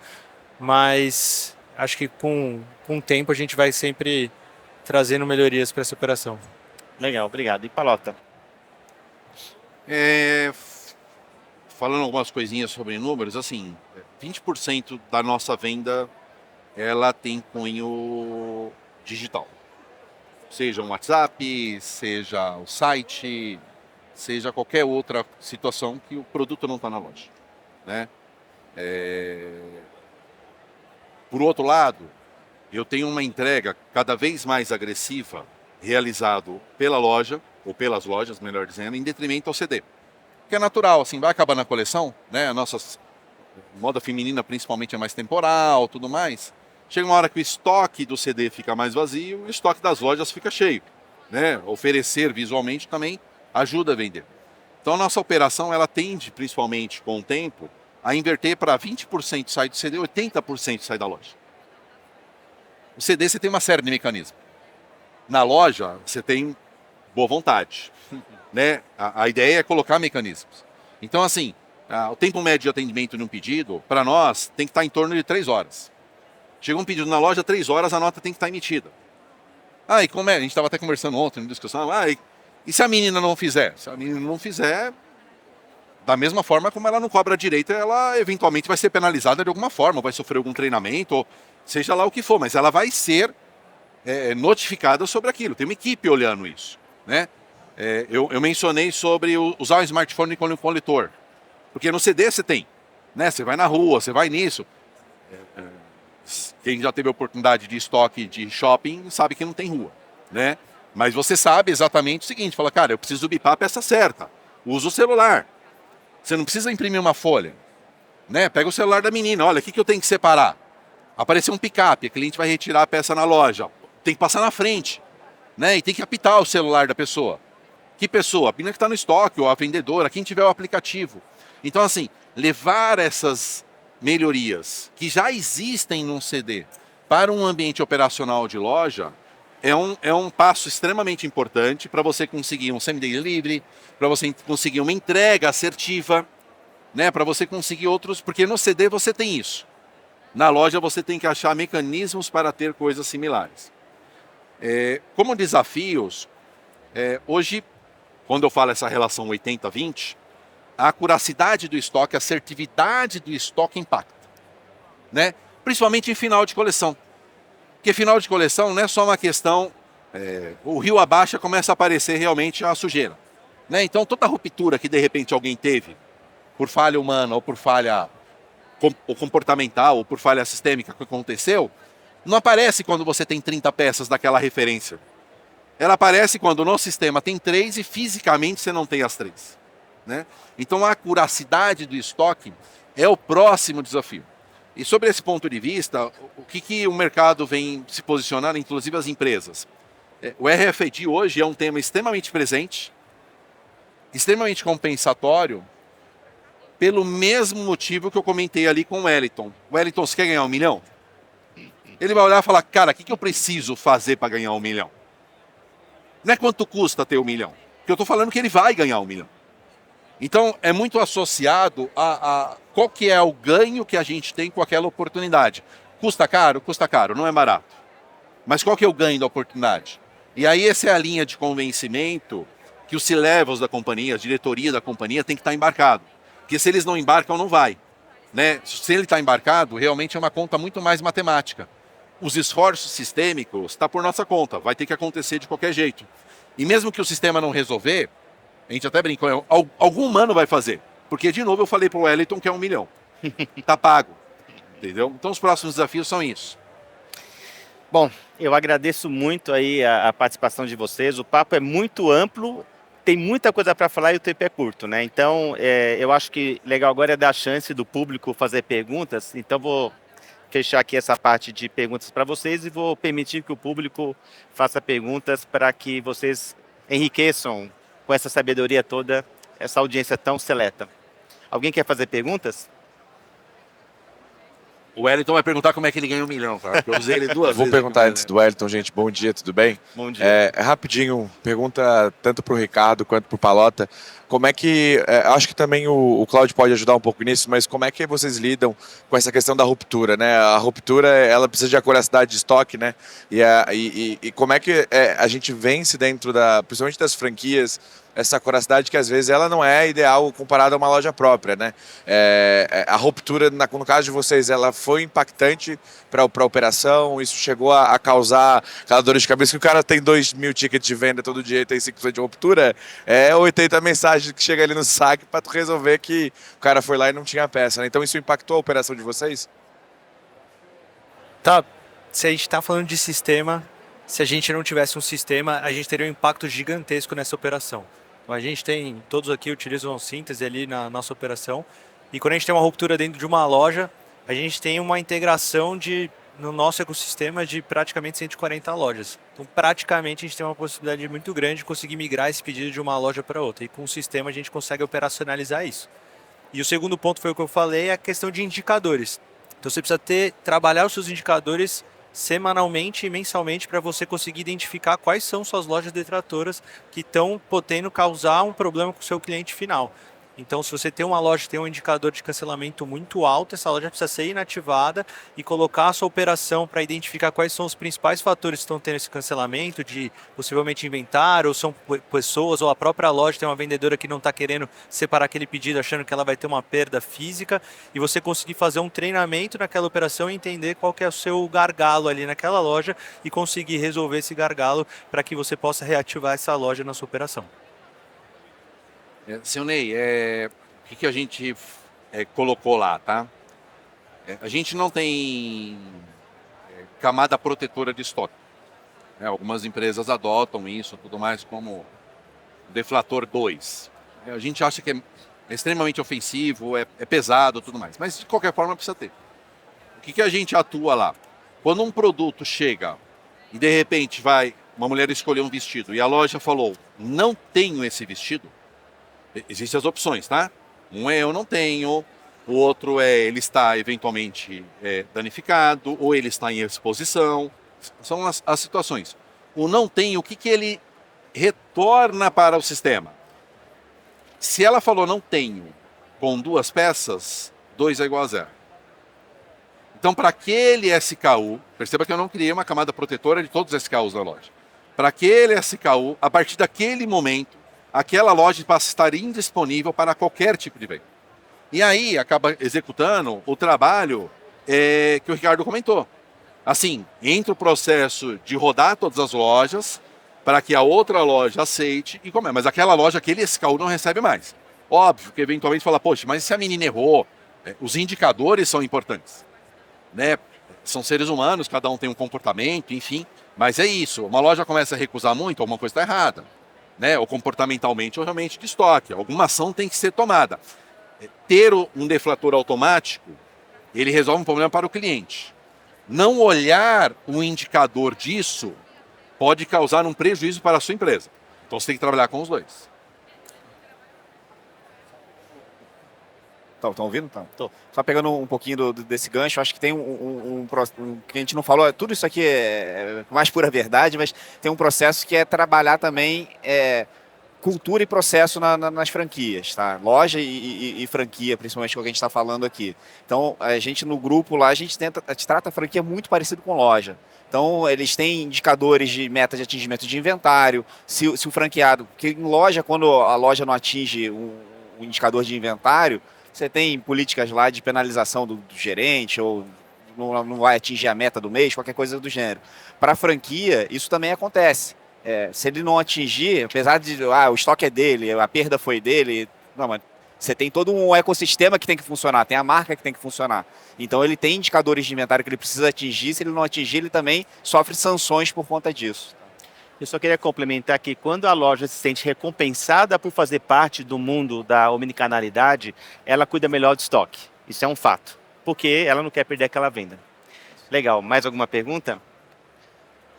mas acho que com o tempo a gente vai sempre trazendo melhorias para essa operação. Legal, obrigado. E Palota? Falando algumas coisinhas sobre números, assim, 20% da nossa venda, ela tem cunho digital. Seja um WhatsApp, seja o site, seja qualquer outra situação que o produto não está na loja, né? Por outro lado, eu tenho uma entrega cada vez mais agressiva realizado pela loja, ou pelas lojas, melhor dizendo, em detrimento ao CD. Que é natural, assim, vai acabar na coleção, né? A nossa moda feminina principalmente é mais temporal, tudo mais. Chega uma hora que o estoque do CD fica mais vazio, o estoque das lojas fica cheio, né? Oferecer visualmente também ajuda a vender. Então a nossa operação, ela tende, principalmente com o tempo, a inverter para 20% sai do CD, 80% sai da loja. O CD você tem uma série de mecanismos. Na loja, você tem boa vontade. Né? A ideia é colocar mecanismos. Então, assim, o tempo médio de atendimento de um pedido, para nós, tem que estar em torno de 3 horas. Chegou um pedido na loja, 3 horas, a nota tem que estar emitida. E como é? A gente estava até conversando ontem, na discussão. E se a menina não fizer? Se a menina não fizer, da mesma forma como ela não cobra direito, ela eventualmente vai ser penalizada de alguma forma, vai sofrer algum treinamento, ou seja lá o que for, mas ela vai ser notificada sobre aquilo. Tem uma equipe olhando isso, né? Eu mencionei sobre usar o smartphone como coletor, porque no CD você tem, né? Você vai na rua, você vai nisso. Quem já teve a oportunidade de estoque de shopping sabe que não tem rua, né? Mas você sabe exatamente o seguinte, fala, cara, eu preciso bipar a peça certa, usa o celular. Você não precisa imprimir uma folha, né? Pega o celular da menina, olha, o que eu tenho que separar? Apareceu um picape, a cliente vai retirar a peça na loja, tem que passar na frente, né? E tem que apitar o celular da pessoa. Que pessoa? A menina que está no estoque, ou a vendedora, quem tiver o aplicativo. Então, assim, levar essas melhorias que já existem num CD para um ambiente operacional de loja é um passo extremamente importante para você conseguir um same-day delivery, para você conseguir uma entrega assertiva, né? Para você conseguir outros, porque no CD você tem isso. Na loja você tem que achar mecanismos para ter coisas similares. Como desafios, hoje, quando eu falo essa relação 80-20, a acuracidade do estoque, a assertividade do estoque impacta, né? Principalmente em final de coleção. Porque final de coleção não é só uma questão, o rio abaixo começa a aparecer realmente a sujeira, né? Então toda ruptura que de repente alguém teve, por falha humana ou por falha comportamental ou por falha sistêmica que aconteceu, não aparece quando você tem 30 peças daquela referência. Ela aparece quando no sistema tem 3 e fisicamente você não tem as 3. Né? Então a acuracidade do estoque é o próximo desafio. E sobre esse ponto de vista, o que o mercado vem se posicionando, inclusive as empresas? O RFID hoje é um tema extremamente presente, extremamente compensatório, pelo mesmo motivo que eu comentei ali com o Wellington. Wellington, você quer ganhar 1 milhão? Ele vai olhar e falar, cara, o que eu preciso fazer para ganhar 1 milhão? Não é quanto custa ter 1 milhão, porque eu estou falando que ele vai ganhar 1 milhão. Então, é muito associado a qual que é o ganho que a gente tem com aquela oportunidade. Custa caro? Custa caro, não é barato. Mas qual que é o ganho da oportunidade? E aí essa é a linha de convencimento que os C-levels da companhia, a diretoria da companhia tem que estar embarcado. Porque se eles não embarcam, não vai. Né? Se ele está embarcado, realmente é uma conta muito mais matemática. Os esforços sistêmicos está por nossa conta, vai ter que acontecer de qualquer jeito. E mesmo que o sistema não resolver, a gente até brincou, algum humano vai fazer. Porque, de novo, eu falei para o Wellington que é 1 milhão. Tá pago. Entendeu? Então, os próximos desafios são isso. Bom, eu agradeço muito aí a participação de vocês. O papo é muito amplo, tem muita coisa para falar e o tempo é curto, né? Então, eu acho que legal agora é dar a chance do público fazer perguntas. Então, vou fechar aqui essa parte de perguntas para vocês e vou permitir que o público faça perguntas para que vocês enriqueçam com essa sabedoria toda, essa audiência tão seleta. Alguém quer fazer perguntas? O Wellington vai perguntar como é que ele ganha 1 milhão, cara. Eu usei ele 2 vezes. Vou perguntar antes do Wellington, gente. Bom dia, tudo bem? Bom dia. Rapidinho, pergunta tanto para o Ricardo quanto para o Pallotta. Como é que, acho que também o Cláudio pode ajudar um pouco nisso, mas como é que vocês lidam com essa questão da ruptura, né? A ruptura, ela precisa de acuracidade de estoque, né? E como é que a gente vence dentro principalmente das franquias, essa acuracidade que às vezes ela não é ideal comparada a uma loja própria, né? A ruptura, no caso de vocês, ela foi impactante para a operação, isso chegou a causar aquela dor de cabeça que o cara tem 2.000 tickets de venda todo dia e tem 5% de ruptura, 80 mensagens que chega ali no saque para tu resolver que o cara foi lá e não tinha peça, né? Então isso impactou a operação de vocês? Tá, se a gente está falando de sistema, se a gente não tivesse um sistema, a gente teria um impacto gigantesco nessa operação. Então, a gente tem, todos aqui utilizam síntese ali na nossa operação, e quando a gente tem uma ruptura dentro de uma loja, a gente tem uma integração no nosso ecossistema de praticamente 140 lojas. Então, praticamente, a gente tem uma possibilidade muito grande de conseguir migrar esse pedido de uma loja para outra. E com o sistema, a gente consegue operacionalizar isso. E o segundo ponto foi o que eu falei, é a questão de indicadores. Então, você precisa trabalhar os seus indicadores semanalmente e mensalmente para você conseguir identificar quais são suas lojas detratoras que estão podendo causar um problema com o seu cliente final. Então, se você tem uma loja que tem um indicador de cancelamento muito alto, essa loja precisa ser inativada e colocar a sua operação para identificar quais são os principais fatores que estão tendo esse cancelamento, de possivelmente inventário, ou são pessoas, ou a própria loja tem uma vendedora que não está querendo separar aquele pedido, achando que ela vai ter uma perda física, e você conseguir fazer um treinamento naquela operação e entender qual que é o seu gargalo ali naquela loja e conseguir resolver esse gargalo para que você possa reativar essa loja na sua operação. Seu Ney, o que a gente colocou lá, tá? A gente não tem camada protetora de estoque. Algumas empresas adotam isso, tudo mais, como deflator 2. A gente acha que é extremamente ofensivo, é pesado, tudo mais. Mas, de qualquer forma, precisa ter. O que a gente atua lá? Quando um produto chega e, de repente, uma mulher escolheu um vestido e a loja falou, não tenho esse vestido, existem as opções, tá? Um é eu não tenho, o outro é ele está eventualmente danificado, ou ele está em exposição. São as situações. O não tenho, o que ele retorna para o sistema? Se ela falou não tenho com 2 peças, 2 é igual a 0. Então, para aquele SKU, perceba que eu não criei uma camada protetora de todos os SKUs da loja. Para aquele SKU, a partir daquele momento, aquela loja passa a estar indisponível para qualquer tipo de venda. E aí acaba executando o trabalho que o Ricardo comentou. Assim, entra o processo de rodar todas as lojas para que a outra loja aceite e comece. Mas aquela loja, aquele SKU não recebe mais. Óbvio que eventualmente fala, poxa, mas se a menina errou, os indicadores são importantes. Né? São seres humanos, cada um tem um comportamento, enfim. Mas é isso, uma loja começa a recusar muito, alguma coisa está errada. Né, ou comportamentalmente ou realmente de estoque. Alguma ação tem que ser tomada. Ter um deflator automático, ele resolve um problema para o cliente. Não olhar o indicador disso pode causar um prejuízo para a sua empresa. Então você tem que trabalhar com os dois. Estão ouvindo? Tô. Só pegando um pouquinho desse gancho, acho que tem um que a gente não falou, tudo isso aqui é mais pura verdade, mas tem um processo que é trabalhar também cultura e processo nas franquias, tá? Loja e franquia, principalmente que a gente está falando aqui. Então, a gente no grupo lá, a gente trata a franquia muito parecido com loja. Então, eles têm indicadores de meta de atingimento de inventário, se o franqueado, porque em loja, quando a loja não atinge o indicador de inventário, você tem políticas lá de penalização do gerente ou não vai atingir a meta do mês, qualquer coisa do gênero. Para a franquia, isso também acontece. Se ele não atingir, apesar de o estoque é dele, a perda foi dele, não, mas você tem todo um ecossistema que tem que funcionar, tem a marca que tem que funcionar. Então ele tem indicadores de inventário que ele precisa atingir, se ele não atingir, ele também sofre sanções por conta disso. Eu só queria complementar que quando a loja se sente recompensada por fazer parte do mundo da omnicanalidade, ela cuida melhor do estoque. Isso é um fato, porque ela não quer perder aquela venda. Legal, mais alguma pergunta?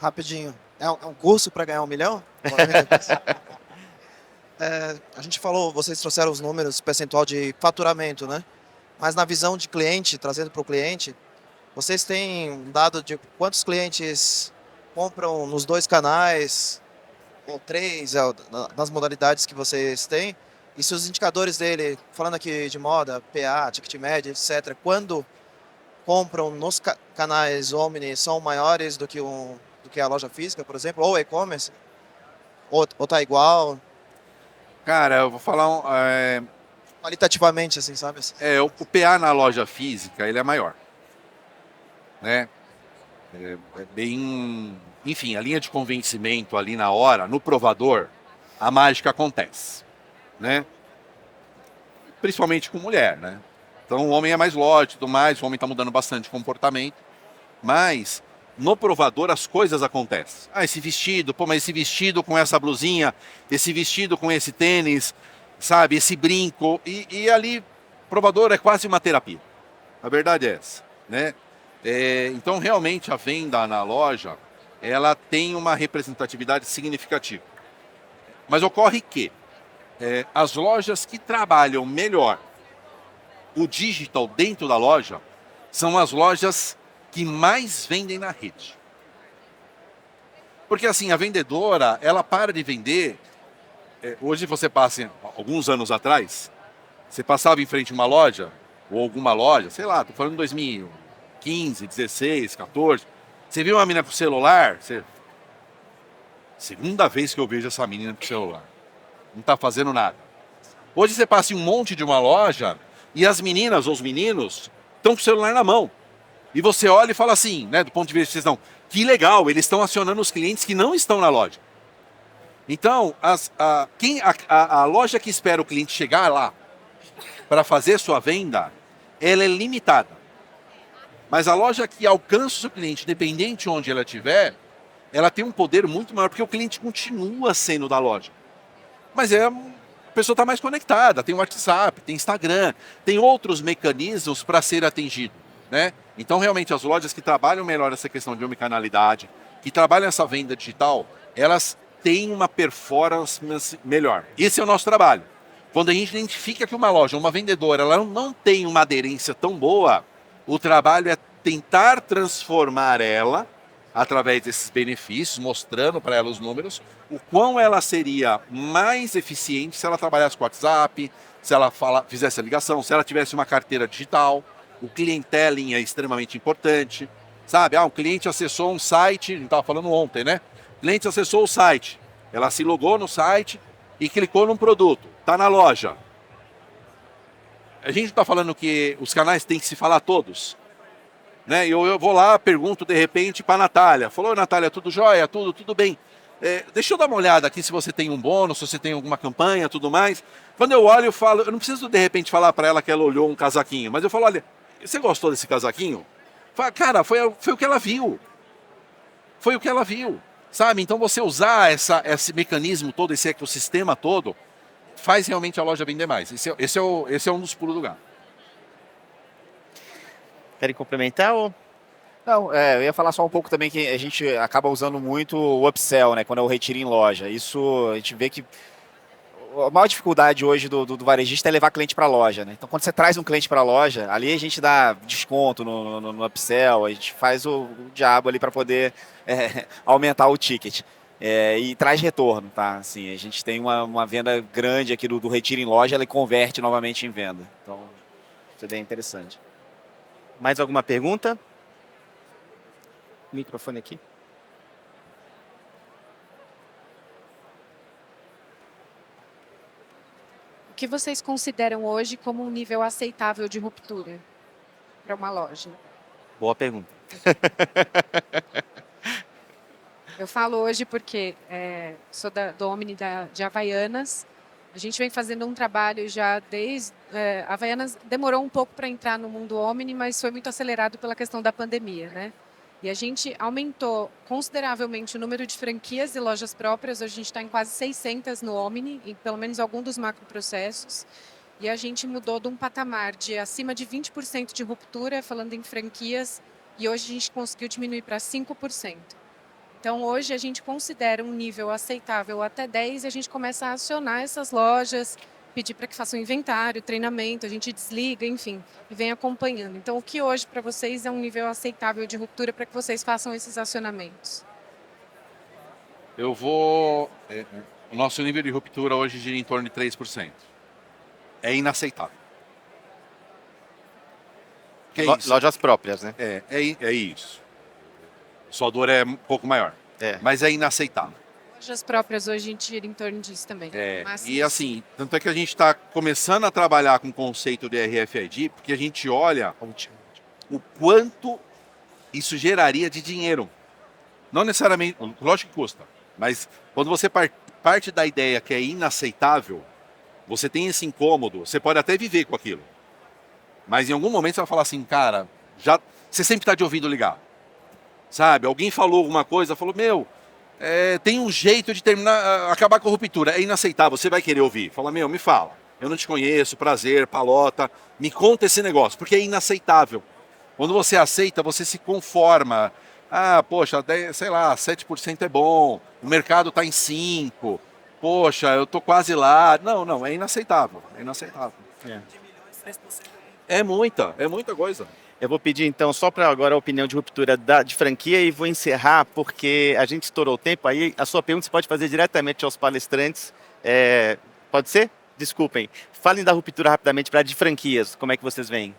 Rapidinho. É um curso para ganhar 1 milhão? A gente falou, vocês trouxeram os números, percentual de faturamento, né? Mas na visão de cliente, trazendo para o cliente, vocês têm um dado de quantos clientes compram nos 2 canais, ou 3, nas modalidades que vocês têm, e se os indicadores dele, falando aqui de moda, PA, ticket médio, etc., quando compram nos canais Omni são maiores do que a loja física, por exemplo, ou e-commerce, ou tá igual? Cara, eu vou falar Qualitativamente, assim, sabe? o PA na loja física, ele é maior. Né? É bem... Enfim, a linha de convencimento ali na hora, no provador, a mágica acontece. Né? Principalmente com mulher, né? Então o homem é mais lógico, tudo mais, o homem está mudando bastante de comportamento, mas no provador as coisas acontecem. Esse vestido, mas esse vestido com essa blusinha, esse vestido com esse tênis, sabe, esse brinco, e ali provador é quase uma terapia. A verdade é essa, né? Então realmente a venda na loja, ela tem uma representatividade significativa. Mas ocorre que as lojas que trabalham melhor o digital dentro da loja são as lojas que mais vendem na rede. Porque assim, a vendedora, ela para de vender. Hoje você passa, alguns anos atrás, você passava em frente a uma loja, ou alguma loja, sei lá, tô falando de 2015, 16, 14. Você viu uma menina com celular? Segunda vez que eu vejo essa menina com celular. Não tá fazendo nada. Hoje você passa em um monte de uma loja e as meninas ou os meninos estão com o celular na mão. E você olha e fala assim, né, do ponto de vista de vocês não, que legal, eles estão acionando os clientes que não estão na loja. Então, a loja que espera o cliente chegar lá para fazer sua venda, ela é limitada. Mas a loja que alcança o seu cliente, independente de onde ela estiver, ela tem um poder muito maior, porque o cliente continua sendo da loja. Mas a pessoa está mais conectada, tem WhatsApp, tem Instagram, tem outros mecanismos para ser atingido, né? Então, realmente, as lojas que trabalham melhor essa questão de omnicanalidade, que trabalham essa venda digital, elas têm uma performance melhor. Esse é o nosso trabalho. Quando a gente identifica que uma loja, uma vendedora, ela não tem uma aderência tão boa, o trabalho é tentar transformar ela, através desses benefícios, mostrando para ela os números, o quão ela seria mais eficiente se ela trabalhasse com WhatsApp, se ela fizesse a ligação, se ela tivesse uma carteira digital. O clienteling é extremamente importante, sabe? Um cliente acessou um site, a gente estava falando ontem, né? O cliente acessou o site, ela se logou no site e clicou num produto, está na loja. A gente está falando que os canais têm que se falar todos, né? Eu vou lá, pergunto de repente para a Natália. Falou, Natália, tudo jóia? Tudo bem. Deixa eu dar uma olhada aqui se você tem um bônus, se você tem alguma campanha, tudo mais. Quando eu olho, eu falo, eu não preciso de repente falar para ela que ela olhou um casaquinho, mas eu falo, olha, você gostou desse casaquinho? Fala, cara, foi o que ela viu. Foi o que ela viu, sabe? Então você usar esse mecanismo todo, esse ecossistema todo, faz realmente a loja vender mais. Esse é um dos pulos do gato. Querem complementar ou... Não, eu ia falar só um pouco também que a gente acaba usando muito o upsell, né, quando é o retiro em loja. Isso, a gente vê que a maior dificuldade hoje do varejista é levar cliente para a loja, né? Então, quando você traz um cliente para a loja, ali a gente dá desconto no upsell, a gente faz o diabo ali para poder aumentar o ticket. E traz retorno, tá? Assim, a gente tem uma venda grande aqui do retiro em loja, ela converte novamente em venda. Então, isso é bem interessante. Mais alguma pergunta? Microfone aqui. O que vocês consideram hoje como um nível aceitável de ruptura para uma loja? Boa pergunta. Eu falo hoje porque sou do Omni de Havaianas. A gente vem fazendo um trabalho já desde... Havaianas demorou um pouco para entrar no mundo Omni, mas foi muito acelerado pela questão da pandemia, né? E a gente aumentou consideravelmente o número de franquias e lojas próprias. Hoje a gente está em quase 600 no Omni, em pelo menos algum dos macroprocessos. E a gente mudou de um patamar de acima de 20% de ruptura, falando em franquias, e hoje a gente conseguiu diminuir para 5%. Então, hoje a gente considera um nível aceitável até 10% e a gente começa a acionar essas lojas, pedir para que façam inventário, treinamento, a gente desliga, enfim, e vem acompanhando. Então, o que hoje para vocês é um nível aceitável de ruptura para que vocês façam esses acionamentos? O nosso nível de ruptura hoje gira em torno de 3%. É inaceitável. Lojas próprias, né? É isso. Sua dor é um pouco maior. Mas é inaceitável. Lojas próprias hoje a gente gira em torno disso também. E assim, tanto é que a gente está começando a trabalhar com o conceito de RFID, porque a gente olha o quanto isso geraria de dinheiro. Não necessariamente, lógico que custa, mas quando você parte da ideia que é inaceitável, você tem esse incômodo, você pode até viver com aquilo. Mas em algum momento você vai falar assim, cara, você sempre está de ouvido ligado. Sabe? Alguém falou alguma coisa, falou, tem um jeito de acabar com a ruptura. É inaceitável, você vai querer ouvir. Fala, me fala. Eu não te conheço, prazer, palota. Me conta esse negócio, porque é inaceitável. Quando você aceita, você se conforma. Poxa, sei lá, 7% é bom. O mercado está em 5%. Poxa, eu tô quase lá. Não, é inaceitável. É inaceitável. É muita coisa. Eu vou pedir então só para agora a opinião de ruptura de franquia e vou encerrar porque a gente estourou o tempo. Aí a sua pergunta você pode fazer diretamente aos palestrantes. Pode ser? Desculpem. Falem da ruptura rapidamente para de franquias. Como é que vocês veem?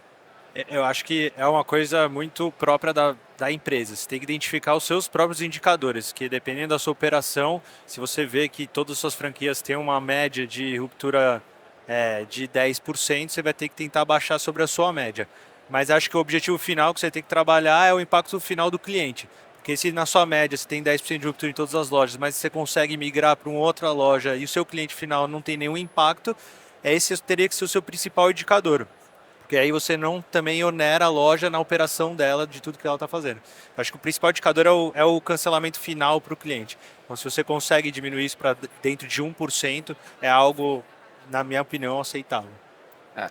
Eu acho que é uma coisa muito própria da empresa. Você tem que identificar os seus próprios indicadores, que dependendo da sua operação, se você vê que todas as suas franquias têm uma média de ruptura de 10%, você vai ter que tentar baixar sobre a sua média. Mas acho que o objetivo final que você tem que trabalhar é o impacto final do cliente. Porque se na sua média você tem 10% de ruptura em todas as lojas, mas você consegue migrar para uma outra loja e o seu cliente final não tem nenhum impacto, esse teria que ser o seu principal indicador. Porque aí você não também onera a loja na operação dela, de tudo que ela está fazendo. Eu acho que o principal indicador é o cancelamento final para o cliente. Então, se você consegue diminuir isso para dentro de 1%, é algo, na minha opinião, aceitável.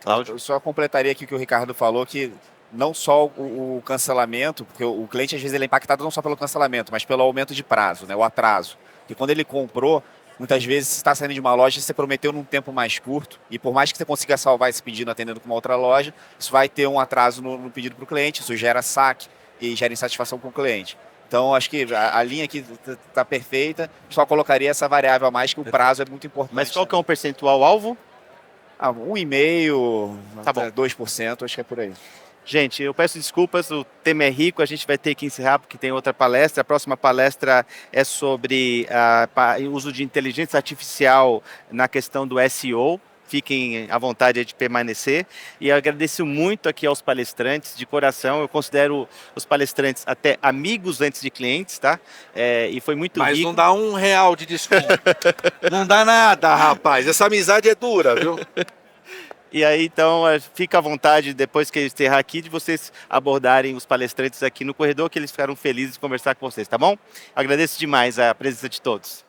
Cláudio? Eu só completaria aqui o que o Ricardo falou, que não só o cancelamento, porque o cliente às vezes ele é impactado não só pelo cancelamento, mas pelo aumento de prazo, né, o atraso. Porque quando ele comprou, muitas vezes você está saindo de uma loja, você prometeu num tempo mais curto, e por mais que você consiga salvar esse pedido atendendo com uma outra loja, isso vai ter um atraso no pedido para o cliente, isso gera saque e gera insatisfação com o cliente. Então, acho que a linha aqui está perfeita, só colocaria essa variável a mais, que o prazo é muito importante. Mas qual que é um percentual alvo? 1,5%, Tá bom. 2%, acho que é por aí. Gente, eu peço desculpas, o tema é rico, a gente vai ter que encerrar porque tem outra palestra. A próxima palestra é sobre o uso de inteligência artificial na questão do SEO. Fiquem à vontade de permanecer. E eu agradeço muito aqui aos palestrantes, de coração. Eu considero os palestrantes até amigos antes de clientes, tá? E foi muito Mas rico. não dá R$1 de desconto. Não dá nada, rapaz. Essa amizade é dura, viu? E aí, então, fica à vontade, depois que eu encerrar aqui, de vocês abordarem os palestrantes aqui no corredor, que eles ficaram felizes de conversar com vocês, tá bom? Agradeço demais a presença de todos.